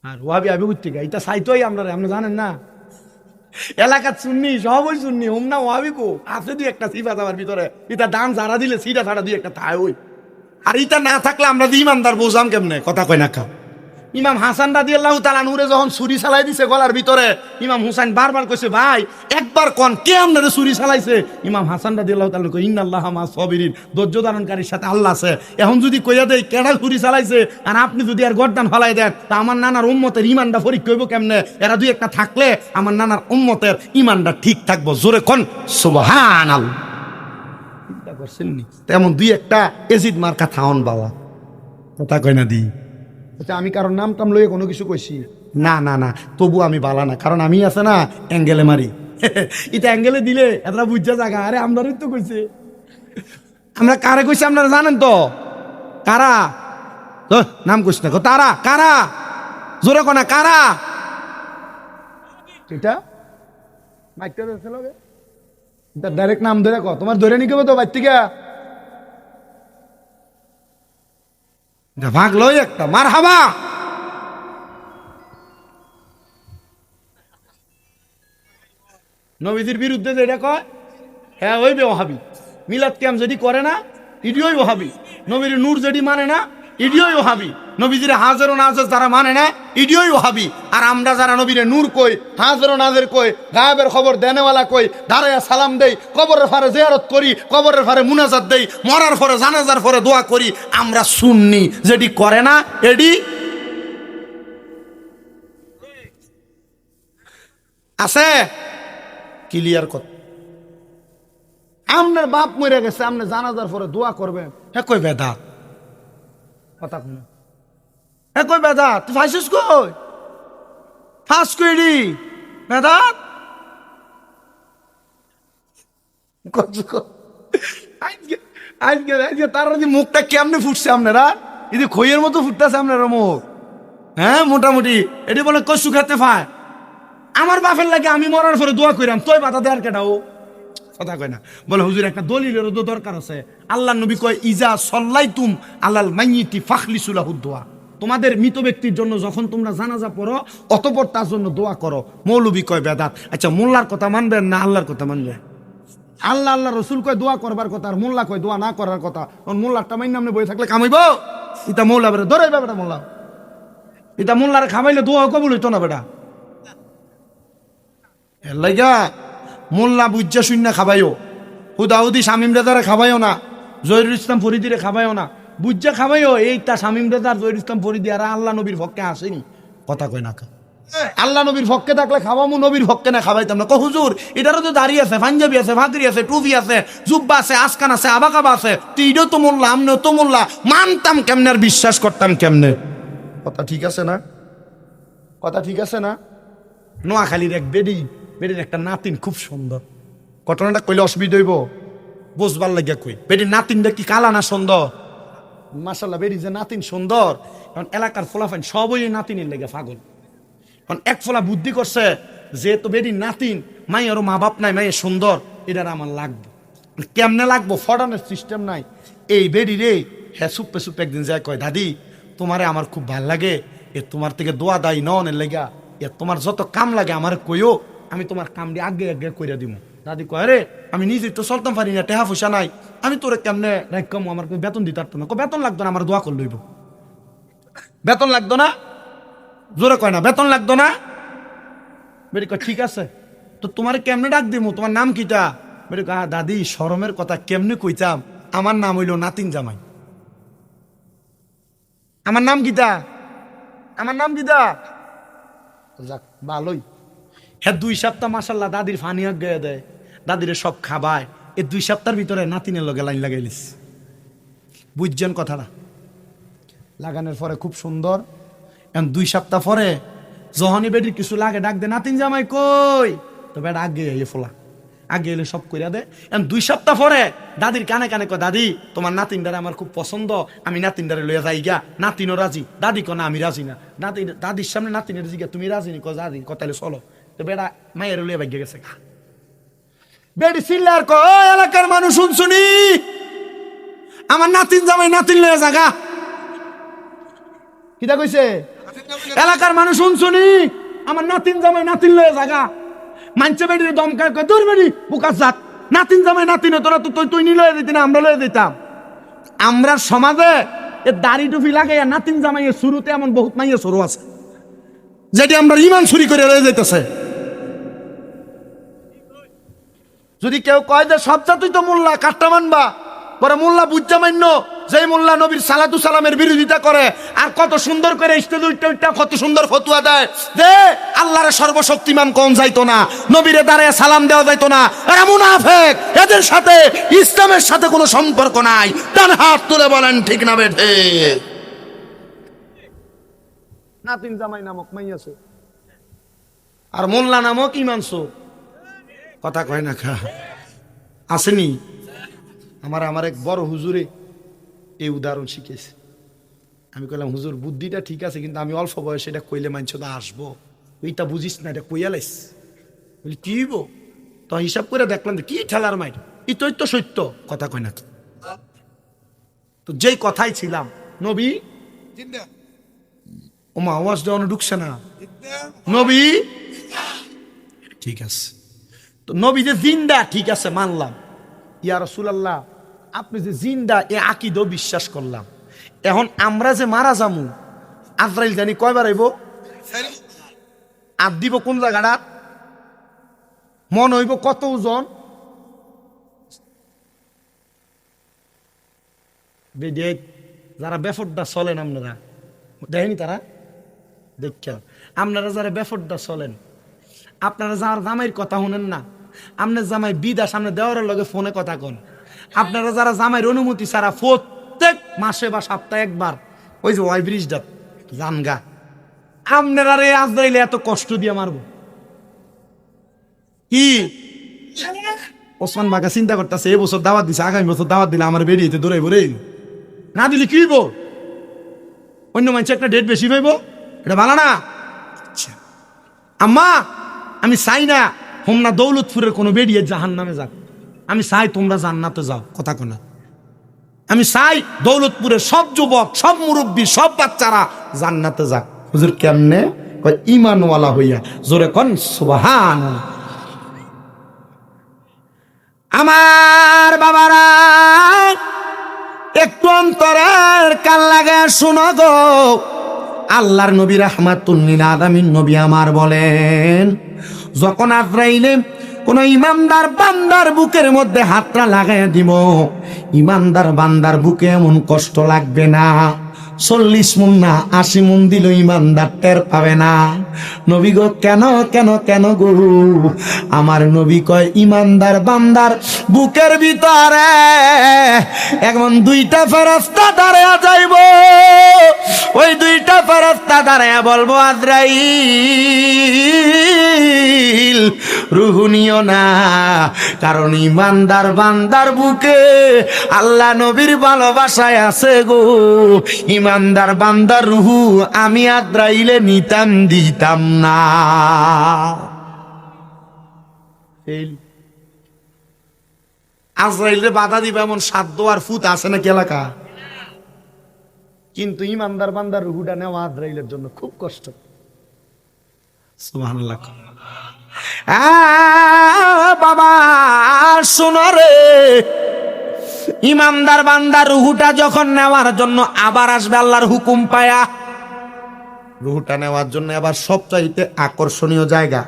আর ওয়াহাবি আবি উঠতে গা, এটা সাইতোই আমরা জানেন না, এলাকার সুন্নি সবই সুন্নি, হোম না ওয়াহাবি কো আছে দুই একটা সিফাত আমার ভিতরে, এটা দান যারা দিলে সিটা ছাড়া দুই একটা তাই ওই। আর এটা না থাকলে আমরা যে ইমানদার বুঝাম কেমনে? কথা কয় না খাও। ইমাম হাসান রাদিয়াল্লাহু তাআলা নূরে যখন ছুরি চালাই দিছে গলার ভিতরে, ইমাম হুসাইন বারবার কইছে ভাই একবার কোন কে আপনারে ছুরি চালাইছে? ইমাম হাসান রাদিয়াল্লাহু তাআলা কই ইন্নাল্লাহা মা সাবিরিন, ধৈর্য ধারণকারীর সাথে আল্লাহ আছে। এখন যদি কইয়া দেই কেডা ছুরি চালাইছে, আর আপনি যদি আর গর্দান ফলাই দেন, তা আমার নানার উম্মতের ইমানটা পরীক্ষা হইব কেমনে? এরা দুই একটা থাকলে আমার নানার উম্মতের ইমানটা ঠিক থাকবো। জোরে কোন সুবহানাল্লাহ। চিন্তা করছেন নি? তেমন দুই একটা এজিদ মার্কা থাউন বাবা, কথা কয় না দি। আচ্ছা আমি কারণ নাম টাম লইয়ে কোনো কিছু কইছি না, না না, তবু আমি বালা না, কারণ আমি আছে না অ্যাঙ্গেলে মারি। এটা অ্যাঙ্গেলে দিলে এতটা বুঝা জায়গা। আরে আমরাই তো কইছে, আমরা কারে কইছি আপনারা জানেন তো? কারা? তো নাম কইস না, তারা কারা? জোরে কোনা কারা? এটা মাইকটা দেখতে লাগে, ডাইরেক্ট নাম ধরে কো, তোমার ধরে নিকে তো বাইর থেকে ভাগলোই একটা মারহাবা। নবীজির বিরুদ্ধে যেটা কয় হ্যাঁ ওই ওহাবি। মিলাদ ক্যাম্প যদি করে না ইডিওই ওহাবি। নবীর নূর যদি মানে না ইডিওই ওহাবি। নবীজির হাজার ও নাজর যারা মানে না ইডিওই ওহাবি। আর আমরা যারা নবীরে নূর কই, হাজার ও নাজের কই, গায়েবের খবর দেনেওয়ালা কই, দাঁড়াইয়া সালাম দেই, কবরের ফারে জিয়ারত করি, কবরের ফারে মুনাজাত দেই, মরার পরে জানাজার পরে দোয়া করি, আমরা সুন্নি। যেটি করে না এডি আছে ক্লিয়ার কর। আপনার বাপ মরে গেছে, আপনি জানাজার পরে দোয়া করবেন, হ্যাঁ কই বেদা কথা কই না, হ্যাঁ কই বেদা তুই ফাইছিস কই ফাঁস কইডি বেদা আজকে আজকে আজকে তার মুখটা কেমনে ফুটছে আপনারা, এদি খইয়ের মতো ফুটতেছে আপনারা মুখ। হ্যাঁ মোটামুটি এটি বলে কচু খেতে পায়। আমার বাপের লাগে আমি মরার পরে দোয়া কইরাম, তোই বাধা দেয়ার কেটাও কথা কয় না। বলে হুজুর একটা দলিলেরও তো দরকার আছে। আল্লাহ নবী কয় ইজা সাল্লাইতুম আলাল মাইয়িতি ফাখলিসু লাহু দুআ। তোমাদের মৃত ব্যক্তির জন্য যখন তোমরা জানাজা পড়ো অতঃপর তার জন্য দোয়া করো। মৌলবী কয় বেদাত। আচ্ছা মোল্লার কথা মানবেন না আল্লাহর কথা মানবেন? আল্লাহ আল্লাহ রসুল কয় দোয়া করবার কথা, আর মোল্লা কয় দোয়া না করার কথা। মোল্লারটা মাইন নামনে বই থাকলে কামাইব? ইতা মোল্লা বেটা ধরাইবা বেটা মোল্লা, ইতা মোল্লারে খামাইলে দোয়া কবুল হইতো না বেটা। এর লাইগা মোল্লা বুজ্জা শূন্য খাবাইও, হুদাহুদি শামিম রেজারে খাবাইও না, জহিরুল ইসলাম ফরিদিরে খাবাইও না, বুজ্জা খাবাইও। এইটা শামিম রেজার জহিরুল ইসলাম ফরিদি আর আল্লাহ নবীর পক্ষে আসেনি কথা কয় না। আল্লাহ নবীর পক্ষে থাকলে খাওয়ামু, নবীর পক্ষে না খাবাইতাম না। হুজুর এটারও তো দাড়ি আছে, পাঞ্জাবি আছে, ভাগরি আছে, টুপি আছে, জুব্বা আছে, আজকান আছে, আবাকাবা আছে, তুই এটাও তো মোল্লা আমনেও তো মোল্লা, মানতাম কেমনে আর বিশ্বাস করতাম কেমনে? কথা ঠিক আছে না? কথা ঠিক আছে না? নোয়াখালীর এক বেডির একটা নাতিন খুব সুন্দর। ঘটনাটা কইলে অসুবিধা হইব, বুঝবার লাগিয়া কই। বেডির নাতিনটা কি কালা না সুন্দর? মাশাআল্লাহ বেডি যে নাতিন সুন্দর, কারণ এলাকার ফলাফাইন সবই নাতিনের লেগে পাগল। কারণ এক ফলা বুদ্ধি করছে যেহেতু বেডির নাতিন, মাইয়েরও মা বাপ নাই, মাইয়ের সুন্দর, এটার আমার লাগবে। কেমনে লাগবো? ফডানের সিস্টেম নাই। এই বেডি রে হ্যাঁ সুপে সুপে একদিন যায় কয় দাদি তোমারে আমার খুব ভাল লাগে, এ তোমার থেকে দোয়া দায়ী ননের লেগা, এ তোমার যত কাম লাগে আমার কইও, আমি তোমার কাম দিয়ে আগে আগে কইরা দিব। দাদি কয় রে আমি নিজে তো চলতাম পারি না, টেহা পয়সা নাই, আমি তোরে কেমনে রাখম, আমার বেতন দিতে পারতো না। বেতন লাগতো না, আমার দোয়া করে লইব। বেতন লাগতো না, জোরে কয় না বেতন লাগতো না। বেটি কয় ঠিক আছে, তো তোমার কেমনে ডাক দিব, তোমার নাম কিটা? বেটি কয় দাদি শরমের কথা কেমনে কইতাম, আমার নাম হইল নাতিন জামাই। আমার নাম গীতা, আমার নাম গীতা। যাক ভালোই। হ্যাঁ 2 সপ্তাহ মাশাল্লাহ দাদির ফানি গিয়ে দেয়, দাদিরে সব খাবায়। এই 2 সপ্তাহের ভিতরে নাতিনের লগে লাইন লাগাইলিস। বুঝছেন কথাটা? লাগানোর পরে খুব সুন্দর। এখন 2 সপ্তাহ পরে যখনই বেটির কিছু লাগে ডাক দে নাতিন জামাই কই, তো বেটা আগে এ ফোলা আগে এলে সব কইরা দে। এখন 2 সপ্তাহ পরে দাদির কানে কানে কয় দাদি তোমার নাতিনটারে আমার খুব পছন্দ, আমি নাতিনটারে লইয়া যাই গা। নাতিনও রাজি, দাদি কয় না আমি রাজি না। দাদির সামনে নাতিনের জিগা তুমি রাজি নি? কয় দাদি কথালে চলো। তো বেটা মায়ের লইয়া ভাগ্য গেছে। বেটি চিল্লার কয় এলাকার মানুষ শুনছুনি, আমার নাতিন জামাই নাতিন লইয়া জাগা। কিটা কইছে? এলাকার মানুষ শুনছুনি, আমার নাতিন জামাই নাতিন লইয়া জাগা। মানছে বেটির দমকায় কয় দূর বেটি বুকা জাত, নাতিন জামাই নাতিন তোরা তো তুই নি লইয়া দিতি না, আমরা লইয়া দিতাম। আমরা সমাজে এ দাড়ি টুপি লাগাইয়া নাতিন জামাই শুরুতে এমন বহুত মাইয়া শুরু আছে যেটি আমরা ইমান চুরি করে রয়ে যাইতেছে। যদি কেউ কয় যে সব জাতুই তো মোল্লা, কাটটা মানবা, পরে মোল্লা বুঝা মান্য, যেই মোল্লা নবীর সালাতু সালামের বিরোধিতা করে আর কত সুন্দর করে স্টেজ উইটা কত সুন্দর ফতুয়া দেয় যে আল্লাহরে সর্বশক্তিমান কোন যাইতো না, নবীরে দাঁড়ায় সালাম দেওয়া যাইতো না, এরা মুনাফিক, এদের সাথে ইসলামের সাথে কোনো সম্পর্ক নাই। ডান হাত তুলে বলেন ঠিক না বেঠে? নাতিন জামাই নামক মাইয়াছো আর মোল্লা নামক ইমানছো, কথা কয় না খা আসেনি? আমার এক বড় হুজুরে এই উদাহরণ শিখেছে। আমি কইলাম হুজুর বুদ্ধিটা ঠিক আছে, কিন্তু আমি অল্প বয়সে এটা কইলে মানছ না আসবো, ওইটা বুঝিস না, এটা কইয়া লাইস। বলি কি হইব? তো হিসাব করে দেখলাম কি ঠেলার মাইর, ইতই তো সত্য, কথা কয় না। তো যেই কথাই ছিলাম, নবী ওমা আওয়াজ দেওয়ানো ঢুকছে না। নবী ঠিক আছে, তো নবী যে জিন্দা ঠিক আছে মানলাম, ইয়া রাসূলুল্লাহ আপনি যে জিন্দা এ আকীদা বিশ্বাস করলাম, এখন আমরা যে মারা যামু আজরাইল জানি কয়বার আইব, আর দিব কোন জায়গাটা, মন হইব কত ওজন, যারা বেফরদা চলেন আপনারা দেখেনি, তারা দেখেন আপনারা যারা বেফরদা চলেন, আপনারা যার জামাইয়ের কথা শুনেন না, আপনার জামাই বিদেশ, সামনে দেওয়ারের লগে ফোনে কথা কন, আপনারা যারা জামাইয়ের অনুমতি ছাড়া প্রত্যেক মাসে বা সপ্তাহে একবার ওই যে ওয়াই ব্রিজটা জানগা, আপনারা রে আজরাইলে এত কষ্ট দিয়ে মারবো কি? ওসমান বাগা চিন্তা করতেছে এই বছর দাওয়াত দিছে, আগামী বছর দাওয়াত দিলে আমার বেরিয়েতে দৌড়াইব রে, না দিলে কি হইব, অন্য মানুষ একটা ডেট বেশি পাইব, এটা ভালো না। আম্মা আমি চাই না হোমনা দৌলতপুরের কোনো বেরিয়ে জাহান নামে যাক, আমি চাই তোমরা জান্নাতে যাও, কথা কোনা, আমি চাই দৌলতপুরের সব যুবক, সব মুরব্বী, সব বাচ্চারা জান্নাতে যাক। হুজুর কেমনে? কয় ঈমানওয়ালা হইয়া, জোরে কোন সুবহানাল্লাহ। আমার বাবারা একটু অন্তরের কান লাগা শোনো গো, আল্লাহর নবী রাহমাতুল লিল আলামিন নবী আমার বলেন, যখন আজরাইলে কোন ইমানদার বান্দার বুকের মধ্যে হাতটা লাগাইয়া দিব, ইমানদার বান্দার বুকে এমন কষ্ট লাগবে না, 40 মণ না 80 মণ দিল ইমানদার টের পাবে না। নবী গো কেন কেন কেন গো? আমার নবী কয় ইমানদার বান্দার বুকের ভিতরে এখন 2টা ফেরেশতা দাঁড়ায়া যাইব, ওই 2টা ফেরেশতা দাঁড়ায়া বলবো আজরাইল রূহ নিও না, কারণ ইমানদার বান্দার বুকে আল্লাহ নবীর ভালোবাসায় আছে গো, ইমানদার বান্দার রূহ আমি আজরাইলে নিতাম দিতাম না। আজরাইলে বাধা দিবে এমন সাধ্য আর ফুত আছে নাকি এলাকা? কিন্তু ইমানদার বান্দার রূহটা নেওয়া আজরাইলের জন্য খুব কষ্ট। সুবহানাল্লাহ। বাবা শোনো রে, ইমানদার বান্দার রূহটা যখন নেওয়ার জন্য আবার আসবে আল্লাহর হুকুম পায়া, রূহটা নেওয়ার জন্য আবার সবচাইতে আকর্ষণীয় জায়গা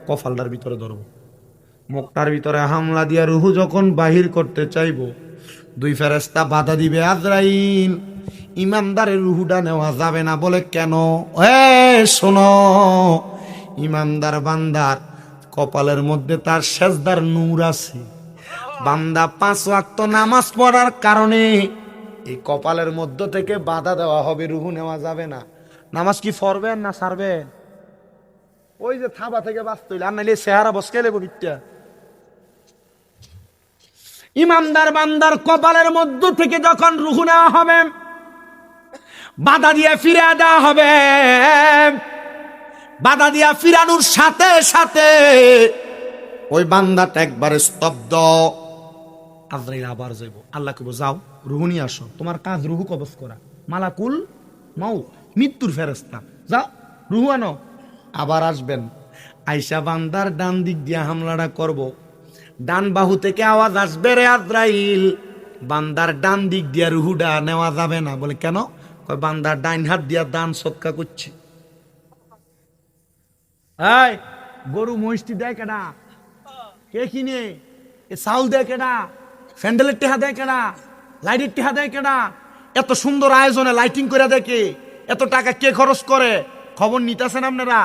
কপালটার ভিতরে ধরবো, মুখটার ভিতরে হামলা দিয়া রূহ যখন বাহির করতে চাইবো, 2 ফেরেশতা বাধা দিবে, আজরাইল ইমানদারের রূহটা নেওয়া যাবে না। বলে কেন? শোনো, ইমানদার বান্দার কপালের মধ্যে তার সেজদার নূর আছে, বান্দা 5 ওয়াক্ত নামাজ পড়ার কারণে এই কপালের মধ্য থেকে বাধা দেওয়া হবে, রূহ নেওয়া যাবে না। নামাজ কি পড়বেন না ছাড়বেন? ওই যে থাবা থেকে বাঁচতে হইলে, আর নাইলে চেহারা বসকে লেবো বিটটা। ইমানদার বান্দার কপালের মধ্য থেকে যখন রূহ নেওয়া হবে, বাধা দিয়ে ফিরে দেওয়া হবে, বাধা দিয়া ফিরানোর সাথে সাথে ওই বান্দাটা একবারে স্তব্ধ। আজরাইল আবার যাইব, আল্লাহ কইব যাও রূহ নিয়ে আসো, তোমার কাজ রূহ কবজ করা, মালাকুল মাউত মৃত্যুর ফেরেশতা, যাও রূহ আনো। আবার আসবেন, আইসা বান্দার ডান দিক দিয়ে হামলাটা করব, ডান বাহু থেকে আওয়াজ আসবে, রে আজরাইল বান্দার ডান দিক দিয়ে রূহটা নেওয়া যাবে না। বলে কেন? কয় বান্দার ডাইন হাত দিয়া দান সৎকা করছে। এই গরু মহিষটি দেয় কেডা? কে কিনে? এ চাউল দেয় কেডা? স্যান্ডেলের টেহা দেয় কেডা? লাইটের টেহা দেয় কেডা? এত সুন্দর আয়োজনে লাইটিং করে দেখে এত টাকা কে খরচ করে? খবর নিতেছেন আপনারা?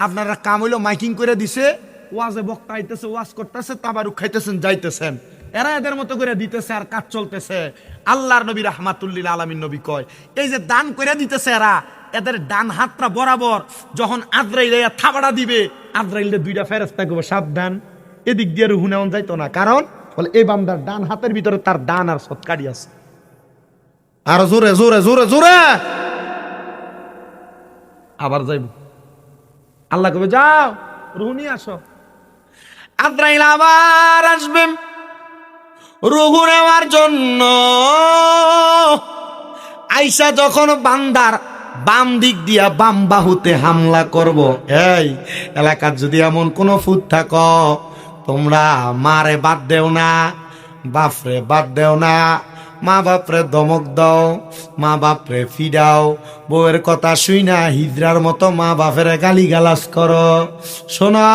আপনারা কাম হইলো মাইকিং করে দিছে, ওয়াজে বক্তা আইতেছে, ওয়াজ করতেছে, তাবারুক খাইতেছেন, যাইতেছেন, এরা এদের মতো করে দিতেছে আর কাজ চলতেছে। আল্লাহর নবী রাহমাতুল লিল আলামিন নবী কয়, এই যে দান করে দিতেছে এরা, এদের ডান হাতটা বরাবর যখন আজরাইল থাবাড়া দিবে, আজরাইলের 2টা ফেরেশতা কইবে সাবধান, এদিক দিয়ে রূহ নেওয়া যাইতো না, কারণ বলে এই বান্দার ডান হাতের ভিতরে তার ডান আর সৎকারি আছে। আর জোরে জোরে জোরে জোরে আবার যাইব, আল্লাহ কইবে যাও রূহ নিয়ে আসো। আজরাইল আবার আসবে রূহ নেওয়ার জন্য। আইসা যখন বান্দার বাম দিক দিয়া বাম বাহুতে হামলা করব, এই এলাকার যদি এমন কোন ফুট থাক, তোমরা মারে বাদ দেও না, বাপরে বাদ দেও না, মা বাপরে দমক দাও, মা বাপরে ফিডাও, বউয়ের কথা শুই না হিজরার মতো মা বাপের গালি গালাস করো, শোনা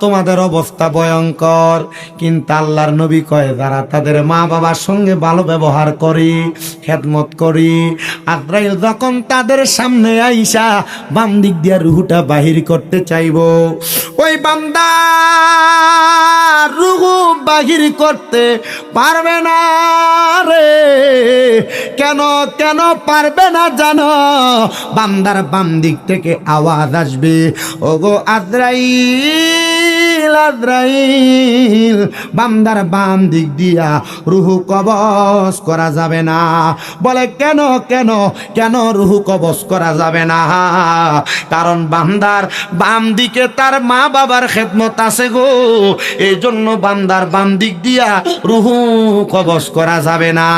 তোমাদের অবস্থা ভয়ঙ্কর। কিন্তু আল্লাহর নবী কয়, যারা তাদের মা বাবার সঙ্গে ভালো ব্যবহার করি, খেদমত করি, আজরাইল যখন তাদের সামনে আইসা বাম দিক দিয়া রুহুটা বাহির করতে চাইব, ওই বান্দা রুহু বাহির করতে পারবে না রে। কেন কেন পারবে না জানো? বান্দার বাম দিক থেকে আওয়াজ আসবে, ওগো আজরাইল আজরাইল, বান্দার বাম দিক দিয়া রুহু কবজ করা যাবে না। বলে কেন কেন কেন রুহু কবজ করা যাবে না? কারণ বান্দার বাম দিকে তার মা বাবার খেদমত আছে গো, এই জন্য বান্দার বাম দিক দিয়া রুহু কবজ করা যাবে না।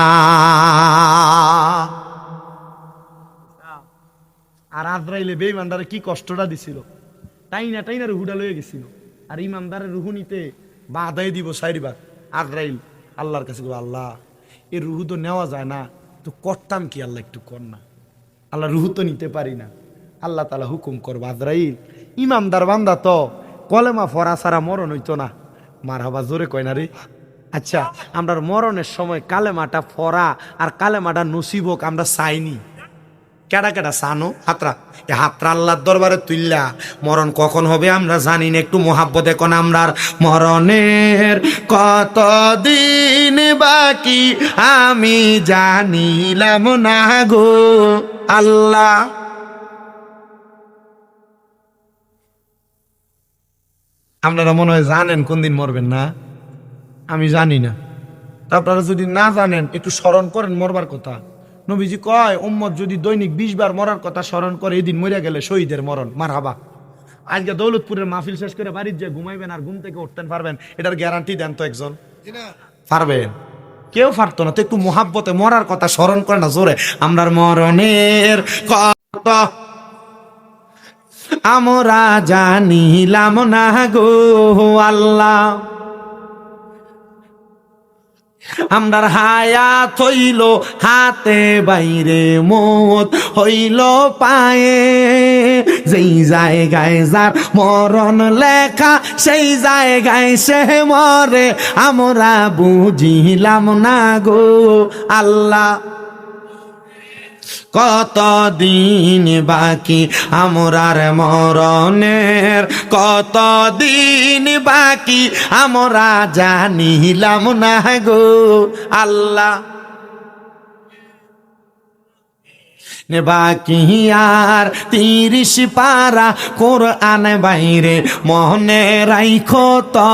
আর আজরাইলে বেঈমানদারে কি কষ্টটা দিছিল, টাইনা টাইনা রুহুটা লয়ে গেছিল। আর ইমানদারের রুহু নিতে বাধাই দিব সাইরিবার। আজরাইল আল্লাহর কাছে গো, আল্লাহ এই রুহু তো নেওয়া যায় না, তো করতাম কি আল্লাহ একটু কর না, আল্লাহ রুহু তো নিতে পারি না। আল্লাহ তাআলা হুকুম করবো, আজরাইল ইমানদার বান্দা তো কলেমা ফরা ছাড়া মরণ হইতো না। মারহাবা জোরে কয় না রে। আচ্ছা, আমরা মরণের সময় কালেমাটা ফরা আর কালেমাটা নসিবক আমরা চাইনি। কেডা কেডা সানো হাতরা, এ হাতরা আল্লাহর দরবারে তুইল্লা মরণ কখন হবে আমরা জানি না। একটু মোহাব্বতে কোন আমরার মরণের কত দিন বাকি আমি জানিলাম না গো আল্লাহ। আপনারা মনে হয় জানেন কোন দিন মরবেন না, আমি জানি না। আপনারা যদি না জানেন একটু স্মরণ করেন মরবার কথা। নবীজি কয়, উম্মত যদি দৈনিক 20 বার মরার কথা স্মরণ করে, এই দিন মরে গেলে শহীদের মরণ। মারহাবা। আজকে দৌলতপুরের মাহফিল শেষ করে বাড়ির যে ঘুমাইবেন আর ঘুম থেকে উঠতেন পারবেন, এটার গ্যারান্টি দেন তো একজন? পারবেন? কেউ পারতো না। তো একটু মোহাব্বতে মরার কথা স্মরণ করে না জোরে। আমরার মরণের কত আমরা জানিলাম না গো আল্লাহ। আমরার হায়াত হইল হাতে বাইরে, মত হইল পায়ে, যেই জায়গায় যার মরণ লেখা সেই জায়গায় সে মরে, আমরা বুঝিলাম না গো আল্লাহ। কত দিন বাকি আমরার মরণের, কত দিন বাকি আমরা জানিলাম না গো আল্লাহ। বাকি আর 30 পারা কোরআন বাইরে, মনে রাইখো তো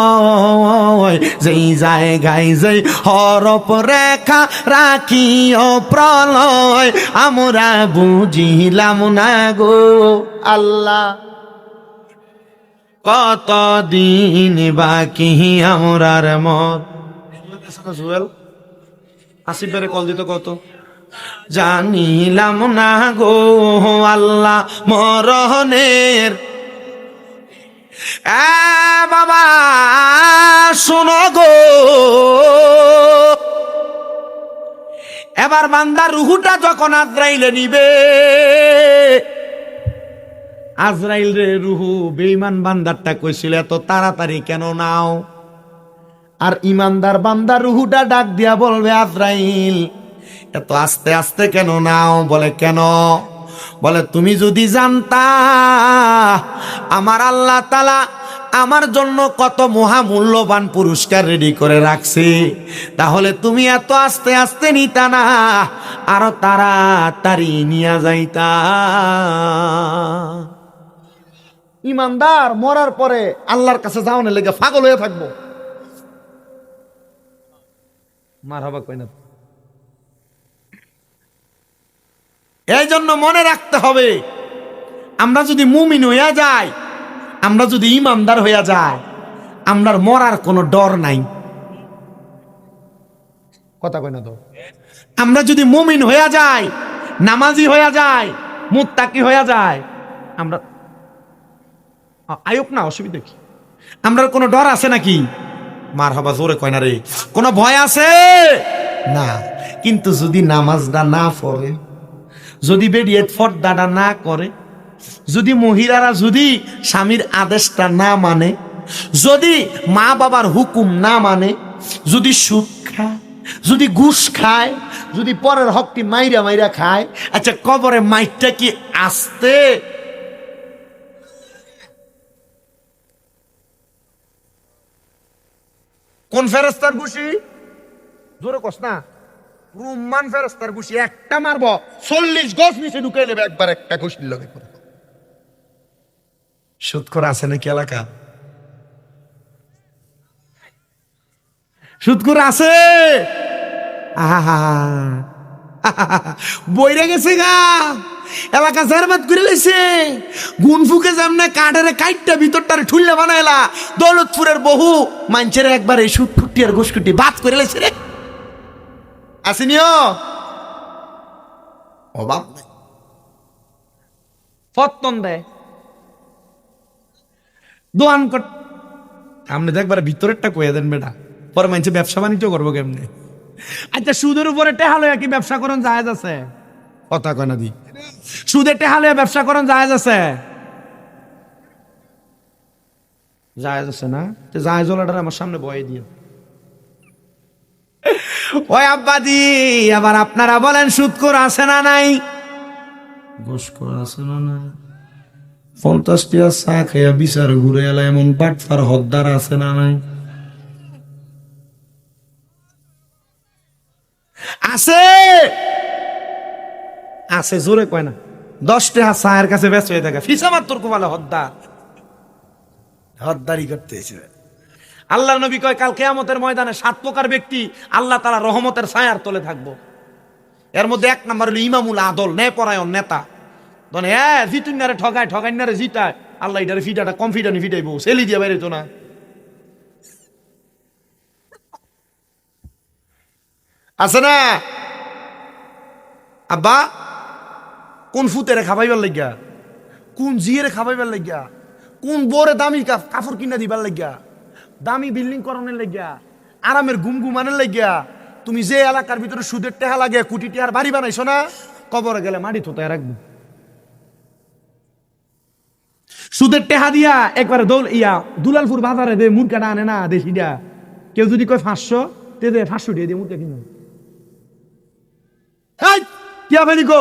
যেই জায়গায় যেই হরফ রেখা রাখিও প্রলয়, আমরা বুঝিলাম না গো আল্লাহ। কত দিন বাকি আমরার মর। আসিফের কল দিত কত জানিলাম না গো আল্লাহ মরণের। বাবা শোনো গো, এবার বান্দার রুহুটা যখন আজরাইলে নিবে, আজরাইল রে রুহু বেঈমান বান্দারটা কইছিল এত তাড়াতাড়ি কেন নাও? আর ইমানদার বান্দার রুহুটা ডাক দিয়া বলবে, আজরাইল এত আস্তে আস্তে কেন নাও? বলে কেন? বলে তুমি যদি জানতা আমার আল্লাহ তাআলা আমার জন্য কত মহামূল্যবান পুরস্কার রেডি করে রাখছে, তাহলে তুমি এত আস্তে আস্তে নিতা না, আরো তাড়াতাড়ি নিয়ে যাইতা। ইমানদার মরার পরে আল্লাহর কাছে যাওয়ার লেগে পাগল হয়ে থাকবো। মারহাবা কই না? এই জন্য মনে রাখতে হবে, আমরা যদি মুমিন হইয়া যাই, আমরা যদি ইমানদার হইয়া যাই, আমরার মরার কোনো ডর নাই। কথা কই না তো? আমরা যদি মুমিন হইয়া যাই, নামাজি হয়ে যায়, মুত্তাকি হয়ে যায়। আমরা আয়ুক না, অসুবিধা কি? আমরা কোনো ডর আছে নাকি? মার হবা জোরে কয় না রে, কোনো ভয় আছে না। কিন্তু যদি নামাজটা না পড়ে, যদি বেরিয়ে ফর্দাটা না করে, যদি মহিলারা যদি স্বামীর আদেশটা না মানে, যদি মা বাবার হুকুম না মানে, যদি সুদ খায়, যদি ঘুষ খায়, যদি পরের হকটি মাইরা মাইরা খায়, আচ্ছা কবরে মাইরটা কি আসতে? কোন ফেরেস্তার ঘুষি? জোরে কস না। রুম্মান ফেরেস্তার ঘুষি একটা মারবো 40 গজ নিচে ঢুকে নেবে একবার, একটা ঘুষির লগে করে। সুদখোর আছে নাকি এলাকা? সুদখোর আছে? আহা, বইরে গেছে গা, এলাকা জারবাদ করে লইছে। গুন ফুকে যেমনে কাঠের কাইটটা ভিতরটারে ঠুল্লা বানাইলা, দৌলতপুরের বহু মানুষের একবার এই সুদ ফুটি আর ঘুষকুটি বাদ করে লইছে রে। আসেনিও অভাব নাই, ফতন দেয় দোয়ান কর। আপনি তো একবার ভিতরেরটা কয়ে দেন বেটা, পরে মানুষে ব্যবসা বাণিজ্য করবো কেমনে? আচ্ছা সুদের উপরে টেহা লইয়া কি ব্যবসা করন জায়েজ আছে? কথা কয় না দি, সুদের টেহা লইয়া ব্যবসা করন জায়েজ আছে? জায়েজ আছে না? জায়েজ ওলাটা আমার সামনে বয়ে দিয়ে ওই আব্বাজি, আবার আপনারা বলেন সুদখোর আছে না নাই? ঘুষখোর আছে না নাই? 50 টিয়া চা খাইয়া বিচার ঘুরে এলা এমন বাটফার হদ্দার আছে না নাই? আছে আছে, জোরে কয় না। 10 টাকা চায়ের কাছে ব্যস্ত হয়ে থাকে, ফিসা মাত্র কোবালে হদ্দার, হদ্দারি করতেছে। আল্লাহ নবী কয় কাল কিয়ামতের ময়দানে 7 প্রকার ব্যক্তি আল্লাহ তাআলা রহমতের ছায়ার তলে থাকবো। এর মধ্যে 1 নাম্বার হলো ইমামুল আদল, ন্যায়পরায়ণ নেতা। মানে জিতুনারে ঠগায়, ঠগাইনারে জিতায়, আল্লাহ এটারে ফিটাটা কনফিডেন্ট ফিটাইবো, সেলি দিয়া বাইরে তো না। আছে না আব্বা? কোন ফুতেরে খাবাইবার লাগিয়া, কোন জিয়েরে খাবাইবার লাগিয়া, কোন বোরে দামি কাপড় কিনা দিবার লাগিয়া, দামি বিল্ডিং করানোর লাগিয়া, আরামের ঘুম ঘুমানোর লাগিয়া তুমি যে এলাকার ভিতরে সুদের টেহা লাগে কোটি টেহার বাড়ি বানাইছো না, কবরে গেলে মাটি থোতায় রাখবো। সুদের টেহা দিয়া একবারে দুলালপুর বাজারে দে মুরগাটা আনে না দেশিটা, কেউ যদি কয় 500 তে দে 500 দিয়ে মুরগা কিনো। কি হবে নিকো,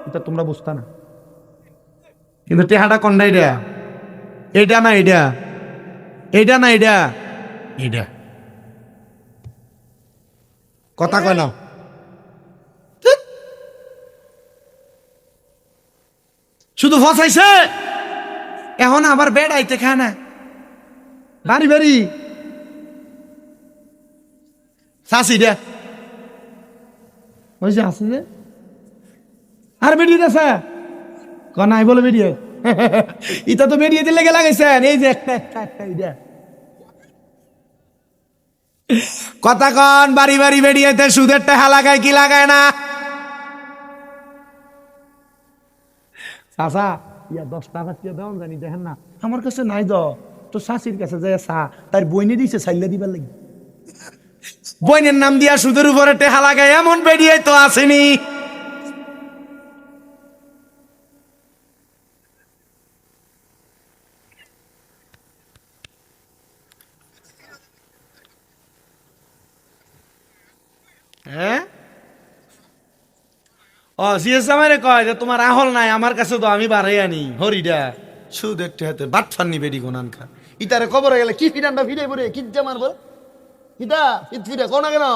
এটা তোমরা বুঝতা না। কিন্তু টেহাটা কোনটা? এটা এটা না এটা, এটা না এটা, এটা কথা কয় না। শুধু ফসাইছে, এখন আবার বেড়াইতে খায় না, বাড়ি বাড়ি চাষি দে ওই যে আছে যে আর বেরিয়ে গেছে নাই বলে বেরিয়ে ইটা তো বেরিয়ে দিলে গে লাগাইছেন। এই যে একটা একটা একটা ইটা কথা কন, বাড়ি বাড়ি বেরিয়েতে সুদের টাকা লাগায় কি লাগায় না? চাচা ইয়া 10 টাকা দিয়ে দেন জানি, দেখেন না আমার কাছে নাই, তো শাশির কাছে যায় চা তার বইনে দিছে চাইলে দিবার লাগি, বইনের নাম দিয়া সুদের উপরে টেহা লাগায় এমন বেরিয়ে তো আসেনি। হ্যাঁ ও জিএস আমারে কয় যে তোমার আহল নাই, আমার কাছে তো আমি বাড়াই আনি হরিডা সুদের টেহাতে বাট ফান্নি বেরি গোনান খা। ইতারে কবরে গেলে কি ফিডান্ডা ফিরে পড়ে কি মারবো, ইটা ফিট ফিরে কোন কেন?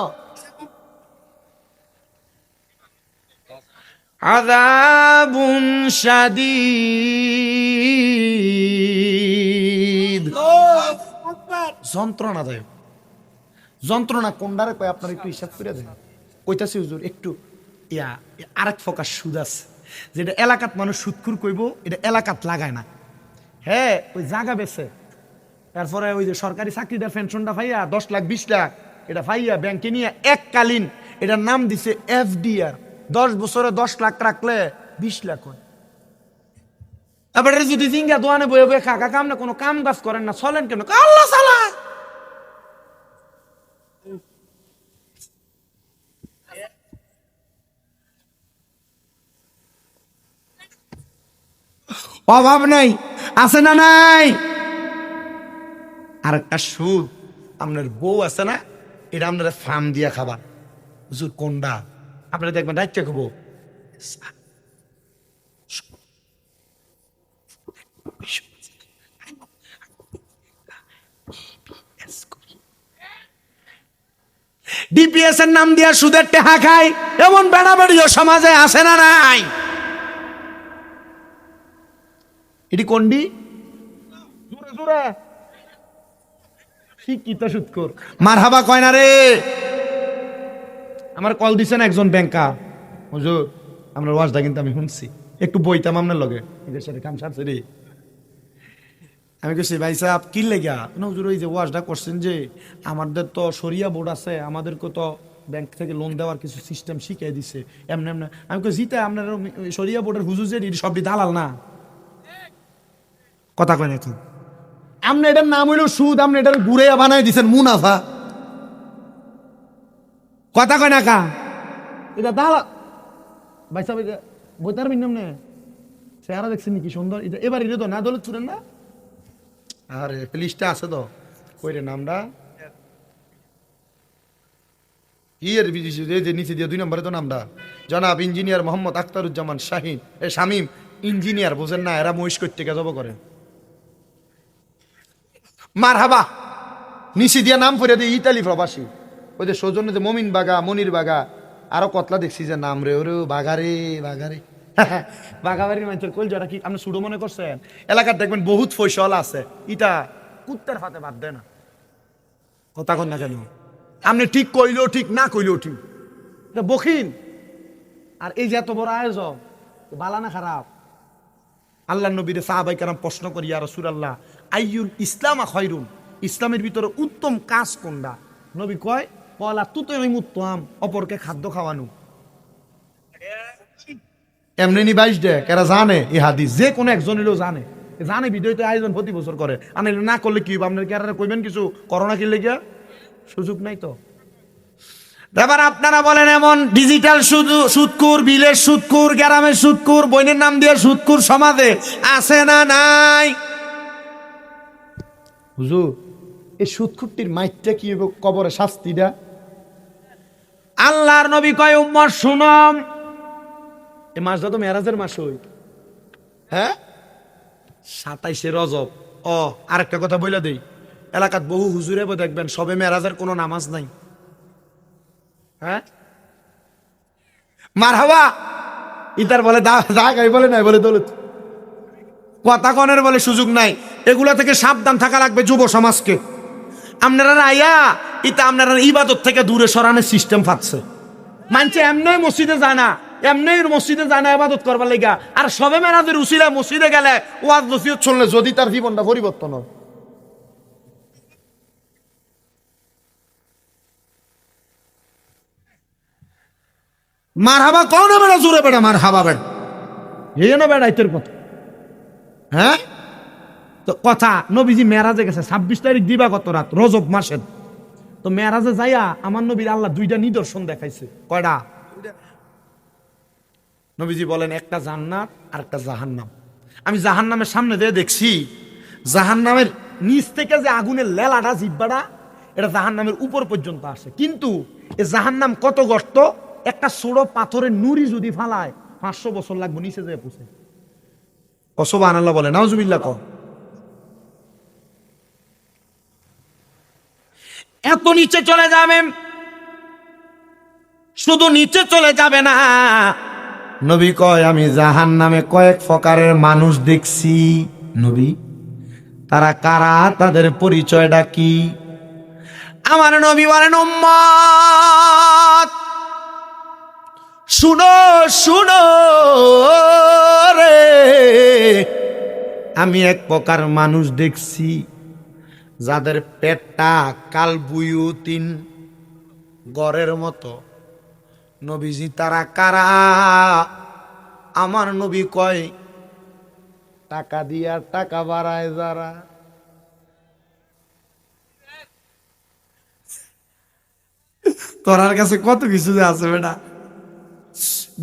আযাবুন শাদীদ, যন্ত্রণাদায়ক। যন্ত্রণা কোনডারে কয় আপনার একটু হিসাব করে দেন। কইতাছি হুজুর একটু আরেক ফোকাস সুদ আছে, যেটা এলাকাত মানুষ সুদখুর কইব, এটা এলাকাত লাগায় না। হ্যাঁ ওই জায়গা বেছে, তারপরে ওই যে সরকারি চাকরিটার পেনশনটা পাইয়া 10 লাখ 20 লাখ এটা পাইয়া ব্যাংকে নিয়ে এককালীন এটার নাম দিছে এফডিআর, 10 বছরে 10 লাখ রাখলে 20 লাখ হয়। এবারে যদি জিঙ্গা দোয়ানে বয়ে বয়ে খাকা কাম না, কোনো কাম কাজ করেন না, চলেন কেন? আল্লাহ সালা অভাব নাই, আছে না নাই? আর একটা সুদ, আপনার বউ আছে না, এটা আপনারা ফার্ম দিয়া খাবার। হুজুর কোনটা? আপনারা দেখবেন রাইতে খাবো, ডিপিএস এর নাম দিয়া সুদের টেহা খায়, এমন বেড়া বেড়িও সমাজে আছে না নাই? এটি কোনটি? জোরে জোরে শিক্ষিত সুদখোর মারহাবা কয় না রে। আমার কল দিছেন একজন ব্যাংকার, হুজুর আপনার ওয়াজটা কিন্তু আমি শুনছি, একটু বইতাম আপনার লগে, এদের সাথে কাম সারছে রে। আমি কইছি ভাই সাহেব কি লেগা? না হুজুর ওই যে ওয়াজটা করছেন যে আমাদের তো শরিয়া বোর্ড আছে, আমাদেরকে তো ব্যাংক থেকে লোন দেওয়ার কিছু সিস্টেম শিখিয়ে দিছে এমনি এমনি। আমি কই জিতে আপনার শরিয়া বোর্ডের হুজুর যে সবটি দালাল না? কথা কয় না। আপনি এটার নাম হইল সুদ, আপনি এটার ঘুরে বানাই দিচ্ছেন মুনাফা। কথা কয় না কা? এটা দালাল ভাই সাহেব, এটা বইতার মিনিমাম নে চেহারা দেখছেন কি সুন্দর। এটা এবার এটা তো না দলে চুরেন না। আরে প্লিজটা আছে তো কই রে নামটা কি এর বিদেশি যে নিচে দিয়ে 2 নম্বরে তো নামটা জনাব ইঞ্জিনিয়ার মোহাম্মদ আখতারুজ্জামান শাহিন এ শামীম ইঞ্জিনিয়ার, বুঝেন না? এরা মহিষ করতে জব করে। মারহাবা নিচে দিয়া নাম পড়ে দিয়ে ইতালি প্রবাসী, ওই যে সৌজন্য যে মমিন বাগা, মনির বাগা, আরো কতলা দেখছি যে নাম রে ওরে বাগারে বাগারে বাগাবাড়ির মানুষের কল যারা কি আপনি সুডো মনে করছেন? এলাকার দেখবেন বহুত ফসল আছে, ইটা কুত্তার ফাতে বাদ দেয় না। কথা কন না কেন? আপনি ঠিক কইলেও ঠিক, না কইলেও ঠিক, এটা বখিন। আর এই যে এত বড় আয়োজন, বালা না খারাপ? আল্লাহ নবীর সাহাবাই কারাম প্রশ্ন করি, ইয়া রাসূলুল্লাহ আইয়ুল ইসলাম খায়রুন, ইসলামের ভিতরে উত্তম কাজ কোনটা? নবী কয় কলা তুতইমু তাম, অপরকে খাদ্য খাওয়ানো। এমনি নি 22 ডে কেরা জানে এই হাদিস, যে কোনো একজন হইলেও জানে, জানে ভিডিওতে আয়োজন প্রতি বছর করে। আনে না করলে কি হবে? আপনার কেরা কইবেন কিছু করোনা কি লেগে? সুযোগ নাই তো। এবার আপনারা বলেন এমন ডিজিটাল সুদকুর, বিলের সুদকুর, গ্রামের সুদকুর, বইনের নাম দিয়ে সুদকুর সমাজে আছে না নাই? হুজুর এই সুদকুরটির মাইটটা কি হবে? কবরে শাস্তিটা। আল্লাহর নবী কয় উম্মত শুনম, এই মাসটা তো মেরাজের মাস হই, হ্যাঁ 27 রজব। ও আরেকটা কথা বইলা দেই, এলাকাত বহু হুজুরে দেখবেন সবে মেরাজের কোনো নামাজ নাই। হ্যাঁ মারহাবা ইতার বলে দাগাই বলে নাই বলে দৌলত, কথা কনের বলে সুযোগ নাই। এগুলা থেকে সাবধান থাকা লাগবে যুব সমাজকে। আপনারা আইয়া ইতা আপনারা ইবাদত থেকে দূরে সরানোর সিস্টেম ফাটছে। মানছে এমনি মসজিদে যায় না, এমনি মসজিদে যায় না ইবাদত করবার লেগা, আর সবে মেরাজের উসিলা মসজিদে গেলে ওয়াজ নসিহত শুনলে যদি তার জীবনটা পরিবর্তন হয়। মারহাবা কোন বেড়া জোরে বেড়া মারহাবা বেড়া এই না বেড়া ইতের কথা। হ্যাঁ তো কথা নবীজি মেরাজে গেছে 26 তারিখ দিবা কত রাত রজব মাসের। তো মেরাজে যাইয়া আমার নবীর আল্লাহ 2টা নিদর্শন দেখাইছে। কয়টা? নবীজি বলেন একটা জান্নাত আর একটা জাহান্নাম। আমি জাহান্নামের সামনে দিয়ে দেখছি জাহান্নামের নিচ থেকে যে আগুনের লেলাটা জিব্বাটা এটা জাহান্নামের উপর পর্যন্ত আসে, কিন্তু এ জাহান্নাম কত গর্ত, একটা ছোট পাথরের নুরি যদি ফালায় 500 বছর লাগবে নিচে যেয়ে পৌঁছে। সুবহানাল্লাহ বলে, নাউজুবিল্লাহ কও। এত নিচে চলে যাবে, শুধু নিচে চলে যাবে না, নবী কয় আমি জাহান্নামে কয়েক প্রকারের মানুষ দেখছি। নবী তারা কারা, তাদের পরিচয়টা কি? আমার নবী বলেন উম্মত শুনো শুনো রে, আমি এক প্রকার মানুষ দেখছি যাদের পেটটা কালবুয়ুতিন গড়ের মতো, নবীজি তারা কারা? আমার নবী কয় টাকা দিয়া টাকা বাড়ায় যারা। তোরার কাছে কত কিছু যে আছে বেটা।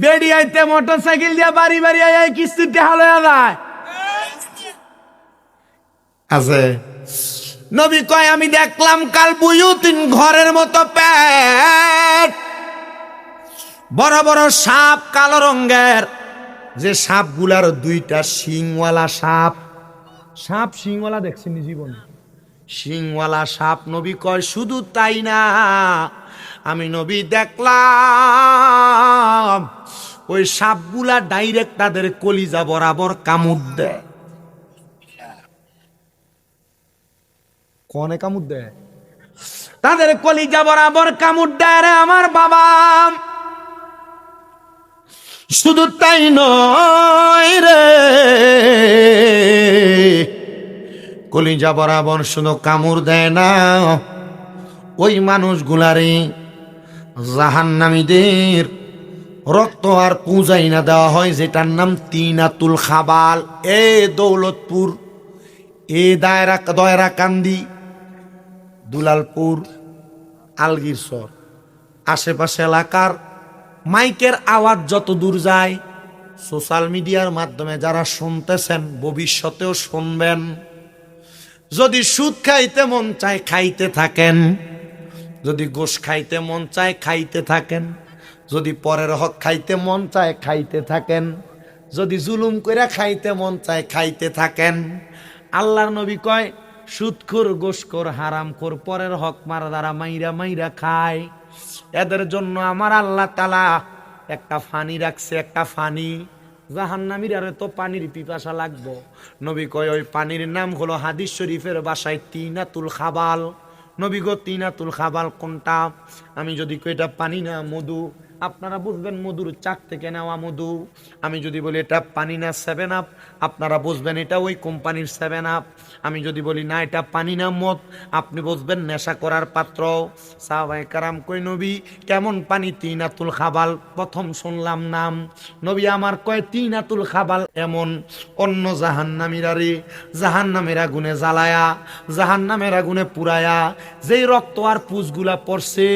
বেড়ি আইতে মোটর সাইকেল দিয়া বাড়ি বাড়ি আই কিস্তিতে হালে যায় আছে। নবী কয় আমি দেখলাম কাল বুয়ুতিন ঘরের মতো পেট, বড় বড় সাপ কালো রঙের, যে সাপগুলার দুইটা শিংওয়ালা সাপ। সাপ শিংওয়ালা দেখছেন জীবনে? শিংওয়ালা সাপ। নবী কয় শুধু তাই না, আমি নবী দেখলাম ওই সাপগুলা ডাইরেক্ট তাদের কলিজা বরাবর কামড় দেয়। কনে কামড় দেয়? তাদের কলিজা বরাবর কামড় দেয় রে আমার বাবা। শুধু তাই নয় রে, কলিজা বরাবর শুধু কামড় দেয় না, ওই মানুষগুলারে জাহান্নামীদের রক্ত আর পূজাই না দেওয়া হয়, যেটার নাম তিনাতুল খাবাল। এ দৌলতপুর, এ দয়রা কান্দি, দুলালপুর, আলগিরসর আশেপাশে এলাকার মাইকের আওয়াজ যত দূর যায়, সোশ্যাল মিডিয়ার মাধ্যমে যারা শুনতেছেন, ভবিষ্যতেও শুনবেন, যদি সুদ খাইতে মন চায় খাইতে থাকেন, যদি গোশ খাইতে মন চায় খাইতে থাকেন, যদি পরের হক খাইতে মন চায় খাইতে থাকেন, যদি জুলুম করে খাইতে মন চায় খাইতে থাকেন। আল্লাহর নবী কয় সুদখোর, গোশখোর, হারামখোর, পরের হক মারা দ্বারা মাইরা মাইরা খায়, এদের জন্য আমার আল্লাহ তাআলা একটা ফানি রাখছে, একটা ফানি। জাহান্নামীরা তো পানির পিপাসা লাগবো। নবী কয় ওই পানির নাম হলো হাদিস শরীফের ভাষায় তিনাতুল খাবাল। নবী গো তিনাতুল খাবাল কোনটা? আমি যদি কই এটা পানি না মধু, আপনারা বুঝবেন মধুর চাক থেকে নেওয়া মধু। আমি যদি বলি এটা পানি না 7 আপ, আপনারা বুঝবেন এটা ওই কোম্পানির 7 আপ। আমি যদি বলি না এটা পানি না মদ, আপনি বুঝবেন নেশা করার পাত্র। সাহাবায়ে কারাম কই নবী কেমন পানি? তিনাতুল খাবাল। প্রথম শুনলাম নাম। নবী আমার কয় তিনাতুল খাবাল এমন অন্য জাহান্নামীরা রে জাহান্নামের আগুনে জ্বালায়া, জাহান্নামের আগুনে পুরায়া যেই রক্ত আর পুজগুলা পড়ছে,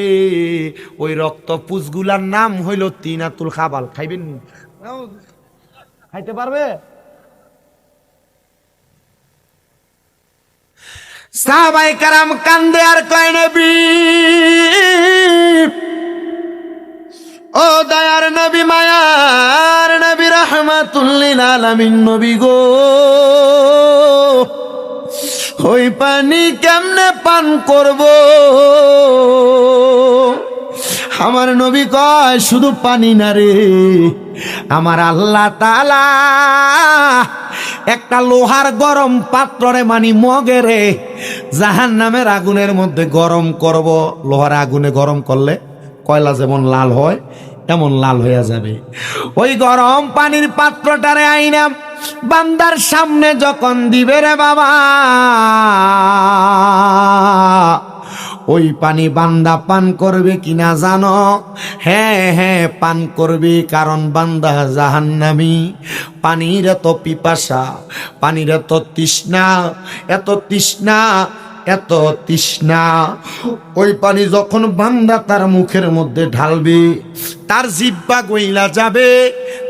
ওই রক্ত পুজগুলার নাম হইল তিনাতুল খাবাল। খাইবেন? খাইতে পারবে? সাহাবায়ে কারাম কান্দে আর কয় নবী, ও দয়ার নবী, মায়ার নবী, রাহমাতুল লিল আলামিন নবী গো, ওই পানি কেমনে পান করব? আমার নবী কয় শুধু পানি না রে, আমার আল্লাহ তাআলা একটা লোহার গরম পাত্রে মানি মগে রে জাহান্নামের আগুনের মধ্যে গরম করব। লোহার আগুনে গরম করলে কয়লা যেমন লাল হয় এমন লাল হয়ে যাবে। ওই গরম পানির পাত্রটারে আইনা বান্দার সামনে যখন দিবে রে বাবা, ওই পানি বান্দা পান করবে কিনা জানো? হ্যাঁ হ্যাঁ পান করবে, কারণ বান্দা জাহান্নামী। পানির এত পিপাসা, পানির এত তৃষ্ণা, এত তৃষ্ণা, এত তৃষ্ণা। ওই পানি যখন বান্দা তার মুখের মধ্যে ঢালবে, তার জিহ্বা গইলা যাবে,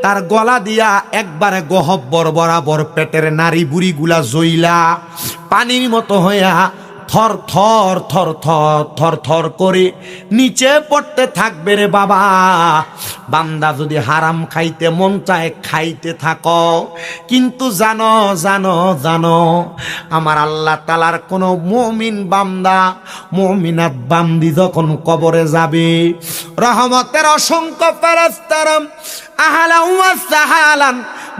তার গলা দিয়া একবারে গহব্বর বরাবর পেটের নাড়ি বুড়ি গুলা জইলা পানির মতো হইয়া থর থর থর থর থর থর করে নিচে পড়তে থাকবে রে বাবা। বান্দা যদি হারাম খাইতে মন চায় খাইতে থাকো, কিন্তু জানো জানো জানো আমার আল্লাহ তাআলার কোন মুমিন বান্দা, মুমিনাত বান্দি যখন কবরে যাবে, রহমতের অসংখ্য ফেরেশতারা আহলান ওয়া সাহালান,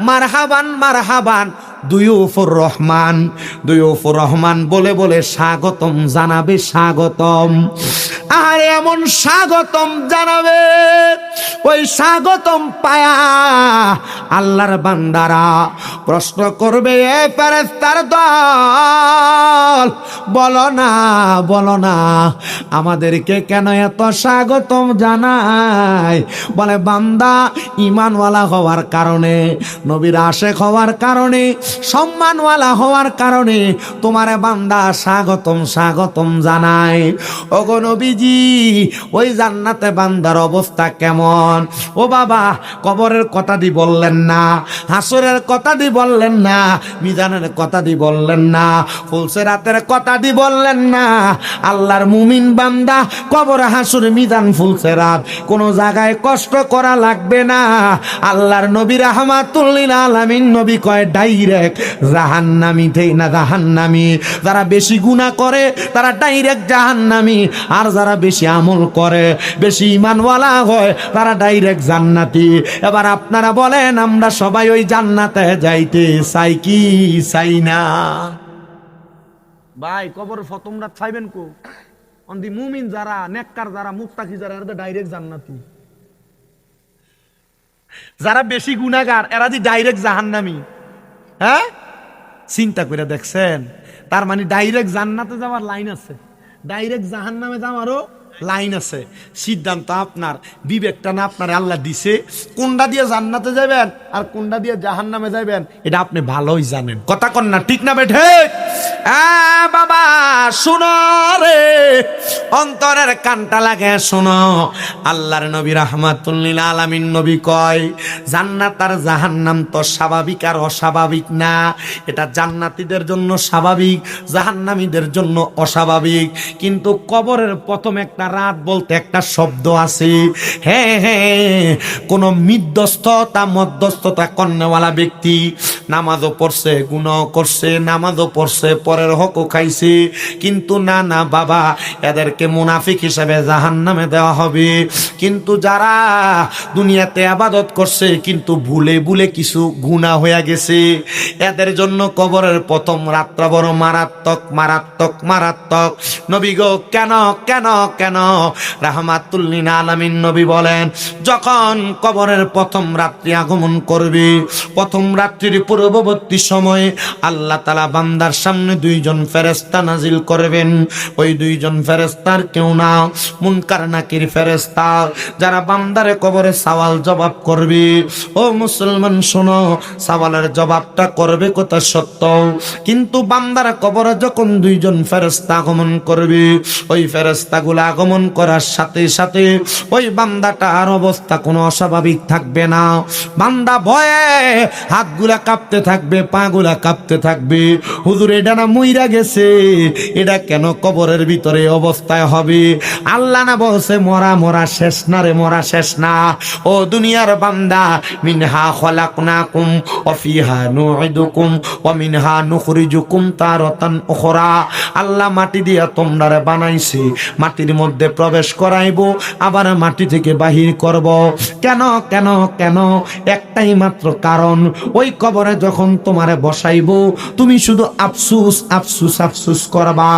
মারহাবান মারহাবান, দুয়ুফুর রহমান, দুয়ুফুর রহমান বলে বলে স্বাগতম জানাবে, স্বাগতম। আর এমন স্বাগতম জানাবে, ও ওই স্বাগতম পায়া আল্লাহর বান্দারা প্রশ্ন করবে, এ ফেরেশতার দল, বলো না আমাদেরকে কেন এত স্বাগতম জানায়? বলে, বান্দা ঈমানওয়ালা হওয়ার কারণে, নবীর আশিক হওয়ার কারণে, সম্মানওয়ালা হওয়ার কারণে তোমারে বান্দা স্বাগতম জানায়। ওগো নবীজি, ওই জান্নাতে বান্দার অবস্থা কেমন? ও বাবা, কবরের কথা দি বললেন না, হাসরের কথা দি বললেন না, মিজানের কথা দি বললেন না, ফুলসেরাতের কথা দি বললেন না। আল্লাহর মুমিন বান্দা কবর, হাসর, মিজান, ফুলসেরাত কোন জায়গায় কষ্ট করা লাগবে না। আল্লাহর নবী রাহমাতুল লিল আলামিন নবী কয়, ডাইরেক্ট জাহান্নামী থেই না জাহান্নামী। যারা বেশি গুনাহ করে তারা ডাইরেক্ট জাহান্নামী, আর যারা বেশি আমল করে, বেশি ঈমানওয়ালা হয়, তারা ডাইরেক্ট জান্নাতি। এবার আপনারা বলেন, আমরা সবাই ওই জান্নাতে যাইতে চাই কি চাই না? ভাই, কবর ফতমরা চাইবেন কো? অন্দি মুমিন যারা, নেককার যারা, মুত্তাকি যারা, এরা তো ডাইরেক্ট জান্নাতি। যারা বেশি গুনাহগার এরা দি ডাইরেক্ট জাহান্নামী। হ্যাঁ, চিন্তা করে দেখছেন? তার মানে ডাইরেক্ট জান্নাতে যাওয়ার লাইন আছে, ডাইরেক্ট জাহান্নামে যাওয়ারও লাইন আছে। সিদ্ধান্ত আপনার, বিবেকটা না আপনার আল্লাহ দিছে। কোনটা দিয়ে জান্নাতে যাবেন আর কোনটা দিয়ে জাহান্নামে যাবেন এটা আপনি ভালোই জানেন। কথা কন না, ঠিক না বেঠে? বাবা শুনো রে, অন্তরের কানটা লাগে শোনো। আল্লাহর নবী রাহমাতুল লিল আলামিন নবী কয়, জান্নাত আর জাহান্নাম তো স্বাভাবিক আর অস্বাভাবিক না। এটা জান্নাতীদের জন্য স্বাভাবিক, জাহান্নামীদের জন্য অস্বাভাবিক। কিন্তু কবরের প্রথম একটা রাত বলতে একটা শব্দ আছে। হ্যাঁ, কোন মধ্যস্থতা কন্যাওয়ালা ব্যক্তি নামাজও পড়ছে, গুনাহ করছে, নামাজও পড়ছে, পরের হকও খাইছে, কিন্তু না বাবা, এদেরকে মুনাফিক হিসেবে জাহান্নামে দেওয়া হবে। কিন্তু যারা দুনিয়াতে ইবাদত করছে কিন্তু ভুলে কিছু গুনাহ হয়ে গেছে, এদের জন্য কবরের প্রথম রাতটা বড় মারাত্মক। নবী গো, কেন রাহমাতুল লিল আলামিন নবী বলেন, যখন কবরের প্রথম রাত্রি আগমন করবে, প্রথম রাত্রির পূর্ববর্তী সময়ে আল্লাহ তাআলা বান্দার সামনে দুইজন ফেরেশতা নাজিল করবেন। ওই দুইজন ফেরেশতার কেউ না, মুনকার নাকির ফেরেশতা, যারা বান্দারে কবরে সওয়াল জবাব করবে। ও মুসলমান শোনো, সওয়ালের জবাবটা করবে কথা সত্য, কিন্তু বান্দার কবরে যখন দুইজন ফেরেশতা আগমন করবে, ওই ফেরেশতাগুলো আগমন করার সাথে সাথে ওই বান্দাটার অবস্থা কোনো অস্বাভাবিক থাকবে না। বান্দা ভয়ে হাতগুলা কাঁপতে থাকবে, পাগুলা কাঁপতে থাকবে। হুজুর, এটা না মইরা গেছে, এটা কেন কবরের ভিতরে অবস্থায় হবে? আল্লাহ না বলছে মরা শেষ না রে, মরা শেষ না। ও দুনিয়ার বান্দা, মিনহা খলাকনাকুম ওয়া ফিহা নুইদুকুম ওয়া মিনহা নুখরিজুকুম তারাতান উখরা। আল্লাহ মাটি দিয়া তোমরা বানাইছে, মাটির মধ্যে প্রবেশ করাইবো, আবার মাটি থেকে বাহির করব। কেন? একটাই মাত্র কারণ, ওই কবরে যখন তোমারে বসাইবো তুমি শুধু আফসুস করবা।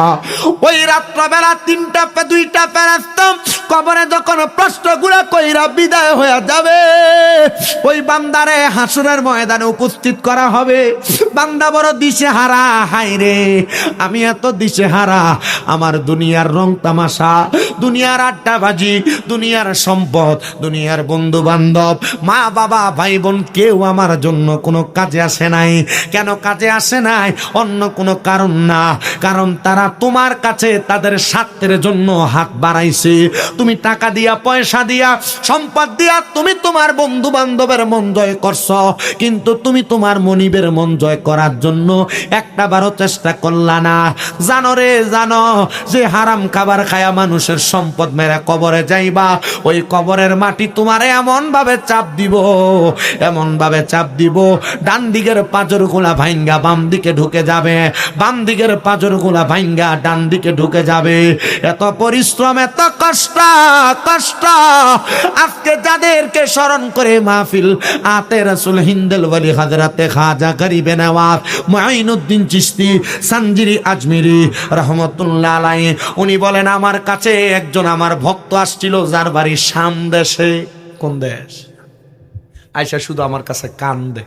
ওই রাত্রবেলা 2টা ফেরেশতা কবরে যখন প্রশ্নগুলা কইরা বিদায় হয়ে যাবে, ওই বান্দারে হাসরের ময়দানে উপস্থিত করা হবে। বান্দা বড় দিশেহারা, হায় রে আমি এত দিশেহারা, আমার দুনিয়ার রং তামাশা, দুনিয়ার আড্ডাবাজি, দুনিয়ার সম্পদ, দুনিয়ার বন্ধু বান্ধব, মা বাবা, ভাই বোন, কেউ আমার জন্য কোনো কাজে আসে নাই। কেন কাজে আসে নাই? অন্য কোনো কারণ না, কারণ তারা তোমার কাছে তাদের স্বার্থের জন্য হাত বাড়াইছে। তুমি টাকা দিয়া, পয়সা দিয়া, সম্পদ দিয়া তুমি তোমার বন্ধু বান্ধবের মন জয় করছো, কিন্তু তুমি তোমার মনিবের মন জয় করার জন্য একটা বারও চেষ্টা করলা না। জানো রে, জানো যে হারাম খাবার খায়া মানুষের সম্পদ মেরে কবরে যাইবা, ওই কবরের মাটি তোমারে এমন ভাবে চাপ দিব, ডান দিকের পাঁজর গুলা ভাঙ্গা বাম দিকে ঢুকে যাবে, বাম দিকের পাঁজর গুলা ভাঙ্গা ডান দিকে ঢুকে যাবে। এত পরিশ্রম, এত কষ্ট আজকে যাদেরকে স্মরণ করে মাহফিল আতে রাসূল হিন্দেল ওয়ালি হযরতে খাজা গরিবে নওয়াজ মুঈনুদ্দিন চিশতি সানজিরি আজমিরি রহমতুল্লাহ আলাইহি, উনি বলেন, আমার কাছে একজন আমার ভক্ত আসছিল যার বাড়ি শাম দেশে। কোন দেশ? আয়সা শুধু আমার কাছে কান্দে।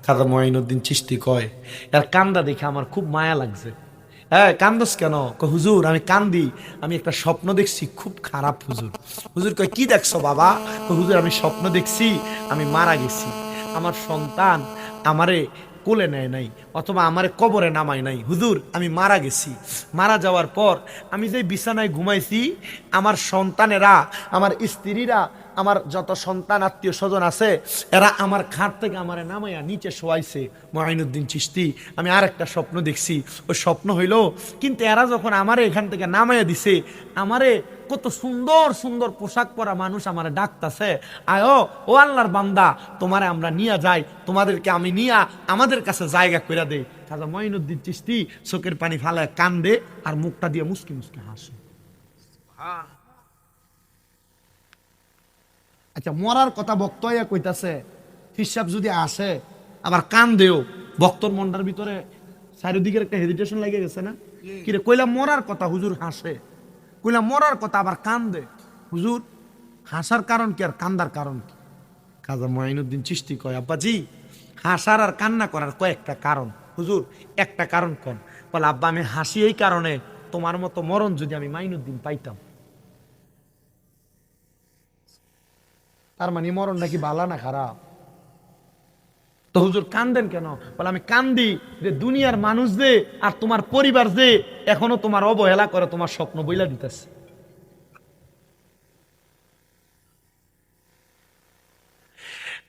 খাজা মঈনুদ্দিন চিশতি কয়, এর কান্দা দেখে আমার খুব মায়া লাগছে। হ্যাঁ, কান্দস কেন? হুজুর আমি কান্দি, আমি একটা স্বপ্ন দেখছি খুব খারাপ। হুজুর হুজুর কয় কি দেখছো বাবা? হুজুর আমি স্বপ্ন দেখছি আমি মারা গেছি, আমার সন্তান আমারে কোলে নেয় নাই, অথবা আমারে কবরে নামায় নাই। হুজুর আমি মারা গেছি, মারা যাওয়ার পর আমি যে বিছানায় ঘুমাইছি, আমার সন্তানেরা, আমার স্ত্রীরা, আমার যত সন্তান আত্মীয় স্বজন আছে, এরা আমার খাট থেকে আমারে নামাইয়া নিচে শোয়াইছে। মঈনুদ্দিন চিশতি, আমি আর একটা স্বপ্ন দেখছি, ওই স্বপ্ন হইল কিন্তু এরা যখন আমারে এখান থেকে নামাইয়া দিছে, আমারে কত সুন্দর সুন্দর পোশাক পরা মানুষ আমারে ডাকতাছে, আয়ো ও আল্লাহর বান্দা, তোমারে আমরা নিয়ে যাই, তোমাদেরকে আমি নিয়া আমাদের কাছে জায়গা করে দেই। খাজা মঈনুদ্দিন চিশতি চোখের পানি ফালায় কান্দে আর মুখটা দিয়ে মুসকি মুসকি হাসে। আচ্ছা, মরার কথা বক্ত হইয়া কইতাছে, হিসাব যদি আসে আবার কান্দেও, বক্তর মনটার ভিতরে চারিদিকের একটা হেজিটেশন লেগে গেছে না? কিরে কইলাম মরার কথা, হুজুর হাসে। কইলাম মরার কথা আবার কান্দে, হুজুর হাসার কারণ কি আর কান্দার কারণ কি? খাজা মঈনুদ্দিন চিশতি কয়, আব্বাজি হাসার আর কান্না করার কয়েকটা কারণ। হুজুর একটা কারণ কোন? বলে আব্বা আমি হাসি এই কারণে, তোমার মতো মরণ যদি আমি মাইনুদ্দিন পাইতাম। তার মানে মরণ নাকি ভালো না খারাপ? তো হুজুর কান্দেন কেন? বলে আমি কান্দি যে দুনিয়ার মানুষ যে আর তোমার পরিবার যে এখনো তোমার অবহেলা করে, তোমার স্বপ্ন বইলা দিতেছে।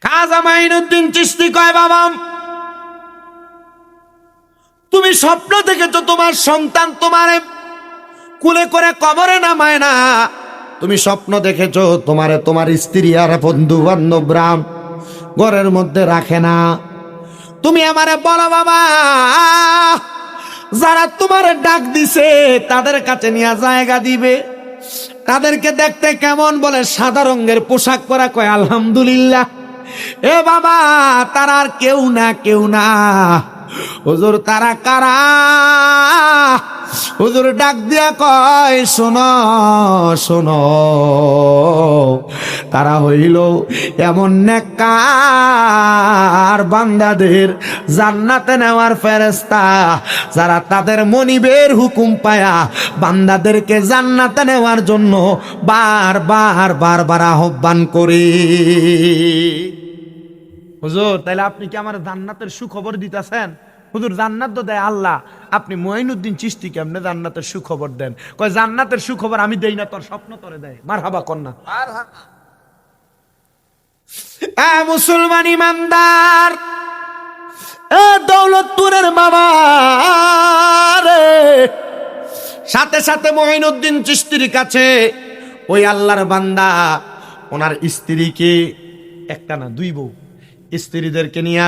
খাজা মঈনুদ্দিন চিশতি কয়, বাবা তুমি স্বপ্ন দেখেছো তোমার সন্তান তোমারে কুলে করে কবরে নামায় না, তুমি স্বপ্ন দেখেছো তোমারে তোমার স্ত্রী আর বন্ধু বান্ধবরা ঘরের মধ্যে রাখে না। তুমি আমারে বলো বাবা, যারা তোমারে ডাক দিছে তাদের কাছে নিয়ে জায়গা দিবে, তাদেরকে দেখতে কেমন? বলে সাদা রঙের পোশাক পরা। কয় আলহামদুলিল্লাহ। এ বাবা তারা আর কেউ না, কেউ না। হুজুর তারা কারা? হুজুর ডাক দিয়া কয়, শোনো শোনো, তারা হইল এমন নেককার বান্দাদের জান্নাতে নেওয়ার ফেরেশতা, যারা তাদের মনিবের হুকুম পায়া বান্দাদেরকে জান্নাতে নেওয়ার জন্য বারবার বারবার আহ্বান করে। হুজুর তাইলে আপনি কি আমার জান্নাতের সুখবর দিতেছেন? হুজুর জান্নাত তো দেয় আল্লাহ, আপনি মঈনুদ্দিন চিশতি কেমনে জান্নাতের সুখবর দেন? কয় জান্নাতের সুখবর আমি দেই না, তোর স্বপ্ন তোরে দেয়। মারহাবা কন্যা। মুসলমান ইমানদার, দৌলতপুরের বাবা রে, সাথে সাথে মঈনুদ্দিন চিশতির কাছে ওই আল্লাহর বান্দা ওনার স্ত্রীকে, একটা না দুই বউ, স্ত্রীদেরকে নিয়ে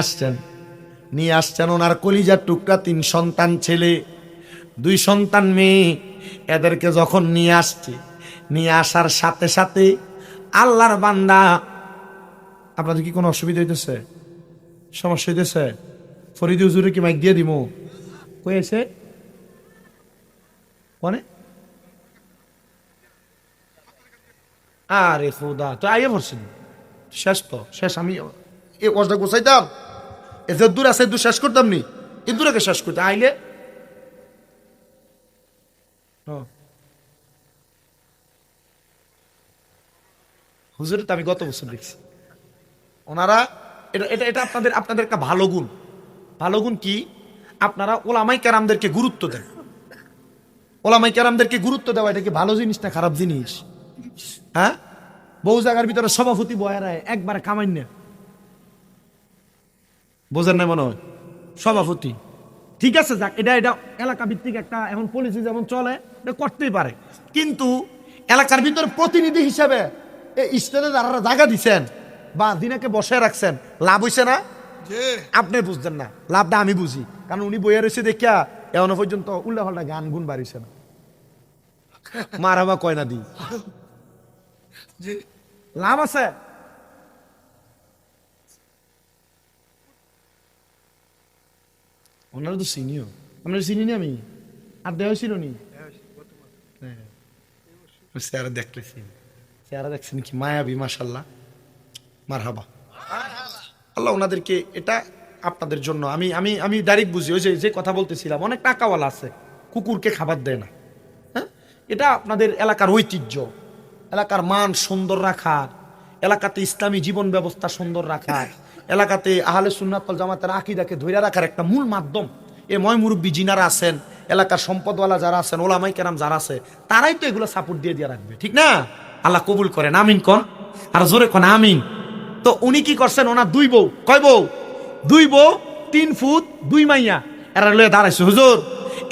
আসছেন ওনার কলিজার টুকরা 3 সন্তান ছেলে, 2 সন্তান মেয়ে। এদেরকে যখন নিয়ে আসছে, নিয়ে আসার সাথে সাথে আল্লাহর বান্দা, আপনাদের কি কোনো অসুবিধা হইতেছে, সমস্যা হইতেছে? ফরিদি হুজুরে কি মাইক দিয়ে দিব? কয়েছে কোনে? আরে খোদা, তো আইয়ে পড়ছেন, শেষ তো শেষ। আমি এ কষ্টটা গোছাইতাম, এত দূর আছে, দূর শেষ করতাম নি, এ দূরকে শেষ করতে আইলে। হুজুর তো আমি গত বছর দেখছি ওনারা, এটা এটা এটা আপনাদের আপনাদের একটা ভালো গুণ। ভালো গুণ কি? আপনারা ওলামাই কেরামদেরকে গুরুত্ব দেন। ওলামাই কেরামদেরকে গুরুত্ব দেওয়া এটা কি ভালো জিনিস না খারাপ জিনিস? হ্যাঁ, বহু জায়গার ভিতরে সভাপতি বয়ারায় একবারে কামাই না, বোঝেন না মনে হয় সভাপতি। ঠিক আছে, যাক, এটা এটা এলাকা ভিত্তিক একটা এখন পলিসি যেমন চলে এটা করতেই পারে, কিন্তু এলাকার ভিতরে প্রতিনিধি হিসেবে এই স্টেজে যারা জায়গা দিচ্ছেন বা দিনাকে বসে রাখছেন, লাভ হইছে না? আপনি বুঝছেন না, লাভটা আমি বুঝি, কারণ উনি বইয়া রয়েছে দেখিয়া এখনো পর্যন্ত উল্টা পাল্টা গান গুণ বাড়িছে না। মারামা কয়না দি লাভ আছে। ওনারা তো চিনিও, আমরা চিনি নি, আমি আর দেহ ছিল নি, চেহারা দেখতেছি, চেহারা দেখছেন কি মায়াবী, মাশাল্লাহ। মারহাবা। আল্লাহ ওনাদেরকে, এটা আপনাদের জন্য আমি আমি আমি ডাইরেক্ট বুঝি। ওই যে কথা বলতেছিলাম, অনেক টাকাওয়ালা আছে কুকুরকে খাবার দেয় না। হ্যাঁ, এটা আপনাদের এলাকার ঐতিহ্য, এলাকার মান সুন্দর রাখা, এলাকাতে ইসলামী জীবন ব্যবস্থা সুন্দর রাখা, এলাকাতে আহলে সুন্নাত ওয়াল জামাতের আকীদাকে ধরে রাখার একটা মূল মাধ্যম। এ ময় মুরব্বী যিনারা আছেন, এলাকার সম্পদওয়ালা যারা আছেন, ওলামাই কেরাম যারা আছে, তারাই তো এগুলো সাপোর্ট দিয়ে রাখবে, ঠিক না? আল্লাহ কবুল করেন, আমিন কন, আর জোরে কন আমিন। তো উনি কি করছেন, ওনার দুই বউ, কয় বউ? দুই বউ, 3 ফুট 2 মাইয়া, এরা লয়ে দাঁড়াইছে হুজুর।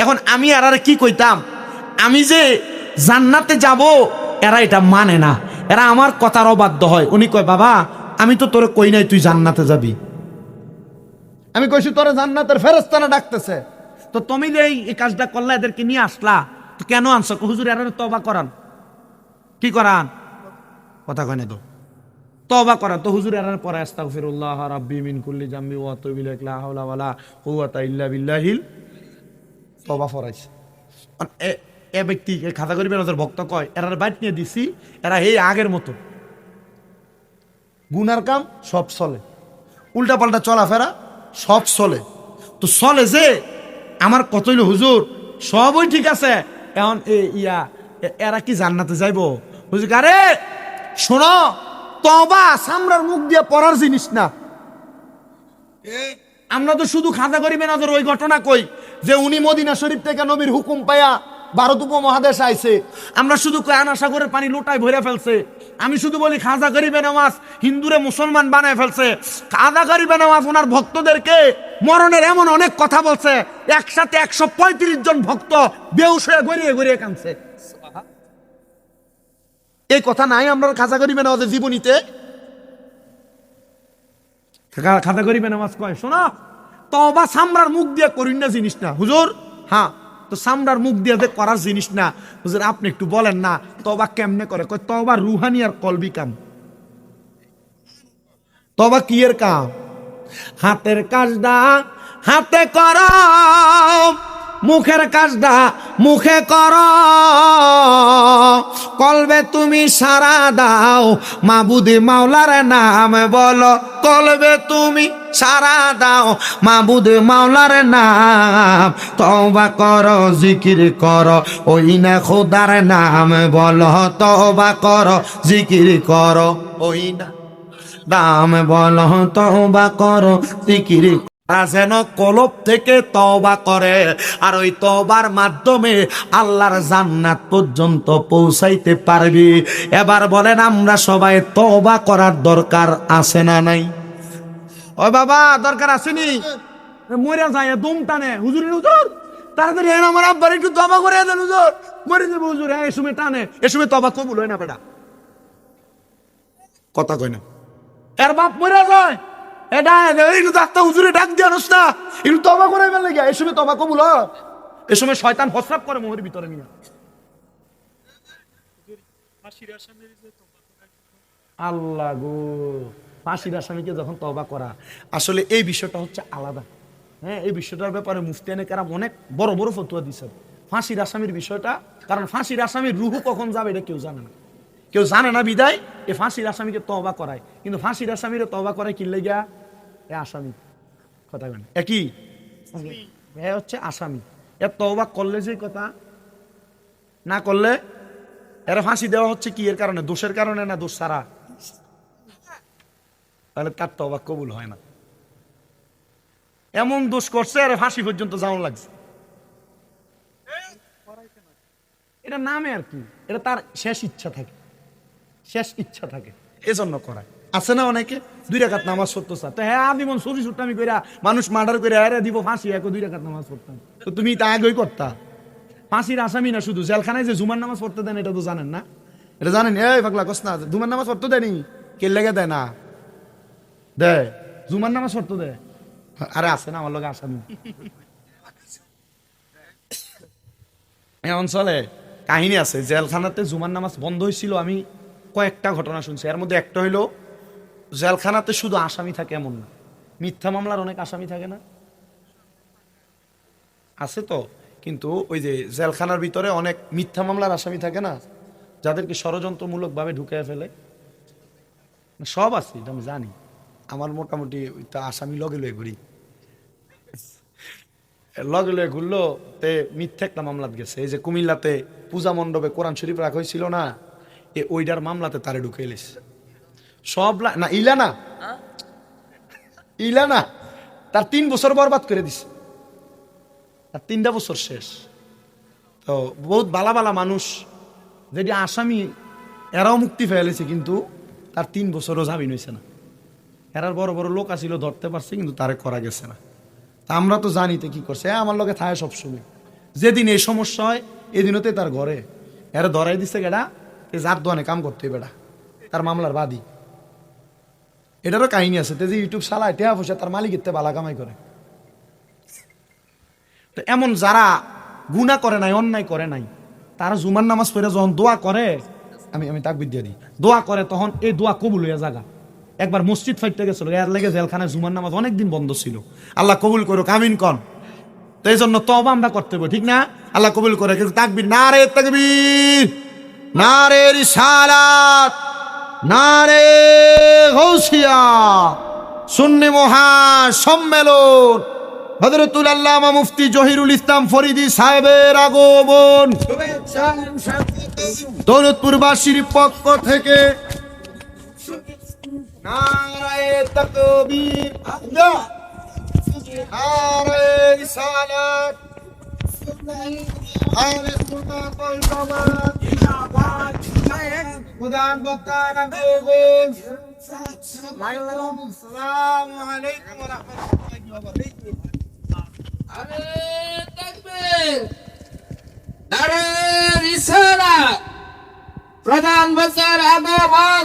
এখন আমি এরারে কি কইতাম, আমি যে জান্নাতে যাব, এরা এটা মানে না, এরা আমার কথার অবাধ্য হয়। উনি কয়, বাবা আমি তো তোরে কই নাই তুই জান্নাতে যাবি, আমি কইছি তোরে জান্নাতের ফেরেশতারা ডাকতেছে, তো তুমি যে এই কাজটা করলা, এদেরকে নিয়ে আসলা, তো কেন আনছো? হুজুর এরা তওবা করান। কি করান? কথা কয় না তো, তওবা করান। তো হুজুর এরা পরে আস্তাগফিরুল্লাহ রাব্বি মিন কুল্লি জামবি ওয়া আতুবু ইলাইহি লা হাওলা ওয়ালা কুওয়াতা ইল্লা বিল্লাহিল, তওবা ফরাইছে। এ ব্যক্তি খাতা করিবেন ওদের ভক্ত কয়, এরার বাইট নিয়ে দিছি, এরা এই আগের মতো গুনার কাম সব চলে, উল্টা পাল্টা চলাফেরা সব চলে। তো চলে যে আমার কত হইল হুজুর, সবই ঠিক আছে, এখন এরা কি জান্নাতে যাইব? হুজুর আরে শোনো, তওবা সামরার মুখ দিয়ে পড়ার জিনিস না। আমরা তো শুধু খাজা গরিবের নজর ওই ঘটনা কই যে উনি মদিনা শরীফ থেকে নবীর হুকুম পায়া ভারত উপমহাদেশে আইছে, আমরা শুধু আনা সাগরের পানি লোটায় ভরে ফেলছে। আমি শুধু বলি খাজা গরিবে নামাজ হিন্দুরে মুসলমান বানায় ফেলছে। খাজা গরিবে নামাজ ওনার ভক্তদেরকে মরণের এমন অনেক কথা বলছে, একসাথে 135 জন ভক্ত বেহুশ হয়ে গড়িয়ে গড়িয়ে কাঁদছে। এই কথা নাই আমরা খাজা গরিবে নামাজের জীবনীতে। খাজা গরিবে নামাজ কয়, শোনো, তওবা সামরার মুখ দিয়ে করিন না জিনিস না হুজুর। হ্যাঁ, তো সামরার মুখ দিয়ে করার জিনিস না হুজুর, আপনি একটু বলেন না তওবা কেমনে করে? কয় তওবা রুহানি আর কলবি কাম। তওবা কি এর কাম? হাতের কাজটা হাতে কর, মুখের কাজটা মুখে কর, কলবে তুমি সারা দাও, মাবুদ মাওলার নাম বলো, কলবে তুমি সারা দাও, মাবুদ মাওলার নাম, তওবা করো জিকির করো, ওই না খোদার নাম বলো, তওবা করো জিকির করো, ওই না নাম বলো, তওবা করো জিকির। যেন কলব থেকে তওবা করে, আর ওই তওবার মাধ্যমে আল্লাহর জান্নাত পর্যন্ত পৌঁছাইতে পারবি। এবার বলেন, আমরা সবাই তওবা করার দরকার আছে না নাই? ও বাবা, দরকার আসেনি? মরে যায় দুম টানে, হুজুর হুজুর তাড়াতাড়ি আমার আব্বার একটু তওবা করে দেন হুজুর, মরে যাবে হুজুর। এই সময় টানে, এ সময় তওবা কবুল হয় না বেটা, কথা কয় না। এর বাপ মরে যায়, এটা একটু ডাক্তার হুজুরে ডাক দিয়ে আনস না, একটু তওবা করে ফেলে গিয়া, এই সময় তওবা কবুল হয়? এ সময় শয়তান প্রস্রাব করে মোহের ভিতরে নিয়ে। আল্লাহ গো, ফাঁসির আসামিকে যখন তওবা করা, আসলে এই বিষয়টা হচ্ছে আলাদা। হ্যাঁ, এই বিষয়টার ব্যাপারে মুফতিয়ানে কেরাম অনেক বড় বড় ফতোয়া দিয়েছেন ফাঁসির আসামির বিষয়টা। কারণ ফাঁসির আসামির রুহু কখন যাবে এটা কেউ জানে না, কেউ জানে না, বিদায় এ ফাঁসির আসামিকে তওবা করায়। কিন্তু ফাঁসির আসামিরে তওবা করায় কি লাগা? এ আসামি, কথা বলেন, একই এ হচ্ছে আসামি। এর তওবা করলে যে কথা, না করলে এর ফাঁসি দেওয়া হচ্ছে কি এর কারণে? দোষের কারণে না দোষ ছাড়া? তাহলে তার তওবা কবুল হয় না। এমন দোষ করছে আর ফাঁসি পর্যন্ত যাওয়া লাগছে, এটা নামে আর কি, এটা তার শেষ ইচ্ছা থাকে, শেষ ইচ্ছা থাকে, এজন্য করায়। আছে না অনেকে 2 রাকাত নামাজ পড়তো স্যার, তো হ্যাঁ আদিমন চুরি সুট্টামি কইরা মানুষ মার্ডার করে হ্যাঁ দিব ফাঁসি, এক 2 রাকাত নামাজ পড়তাম। তো তুমি তা আগেই করতা। ফাঁসির আসামি না শুধু জেলখানায় যে জুমার নামাজ পড়তে দেন, এটা তো জানেন না? এটা জানেন? এই পাগলা কস না, জুমার নামাজ পড়তে দেয়নি, কে লেগে দেয় না? দেয়, জুমার নামাজ পড়তে দেয়। আরে আছে না আমার লোক আসামি এই অঞ্চলে কাহিনী আছে, জেলখানাতে জুমার নামাজ বন্ধ হয়েছিল। আমি কয়েকটা ঘটনা শুনছি, এর মধ্যে একটা হইলো জেলখানাতে শুধু আসামি থাকে এমন না, মিথ্যা মামলার অনেক আসামি থাকে না? আছে তো, কিন্তু ওই যে জেলখানার ভিতরে অনেক মিথ্যা মামলার আসামি থাকে না, যাদেরকে ষড়যন্ত্রমূলক ভাবে ঢুকে ফেলে। সব আছে, এটা আমি জানি। আমার মোটামুটি ওই তো আসামি লগে লয়ে ঘুরি, লগে লয়ে ঘুরলো তে মিথ্যে একটা মামলাত গেছে। এই যে কুমিল্লাতে পূজা মণ্ডপে কোরআন শরীফ রাখা হয়েছিল না, ওইটার মামলাতে তারে ঢুকে এলিস সব না ইলা না তার 3 বছর বরবাদ করে দিছে, তার 3টা বছর শেষ। তো বহুত বালা বালা মানুষ যেটি আসামি এরাও মুক্তি ফেলেছে, কিন্তু তার 3 বছরও জামিন হয়েছে না। এরার বড় বড় লোক আসিল, ধরতে পারছে, কিন্তু তারে করা গেছে না। তা আমরা তো জানি তো কি করছে, আমার লগে থাকে সবসময়। যেদিন এই সমস্যা হয় এদিনতে তার ঘরে এরা ধরাই দিচ্ছে গেডা যার দোয়ানে কাম করতে বেড়া, তার মামলার বাদী। এটারও কাহিনী আছে, তে যে ইউটিউব চালায় টেয়া পয়সা তার মালিকের তে বালা কামাই করে। তো এমন যারা গুনাহ করে নাই, অন্যায় করে নাই, তারা জুমার নামাজ পড়ে যখন দোয়া করে, আমি তাকবীর দিয়ে দিই, দোয়া করে, তখন এই দোয়া কবুল হইয়া জায়গা। একবার মসজিদ ফাইটতে গেছিল, এর লেগে জেলখানায় জুমার নামাজ অনেকদিন বন্ধ ছিল। আল্লাহ কবুল করুক, আমিন কন। তো এই জন্য তওবা আমরা করতে হবে, ঠিক না? আল্লাহ কবুল করে। কিন্তু তাকবীর, নারে তাকবীর, নারে রিসালাত, নারে গৌসিয়া, সুন্নি মহা সম্মেলন, হযরতুল আল্লামা মুফতি জহিরুল ইসলাম ফরিদী সাহেবের আগমন দৌলতপুরবাসীর পক্ষ থেকে নারায়ে তাকবীর, নারায়ে রিসালাত, নারায়ে সুন্নাত, খুদান বক্তানা গোগোল। আসসালামু আলাইকুম ওয়া রাহমাতুল্লাহি ওয়া বারাকাতুহু। আরে তাকবীর, নারে রিসালাত, প্রধান বক্তার আগমন।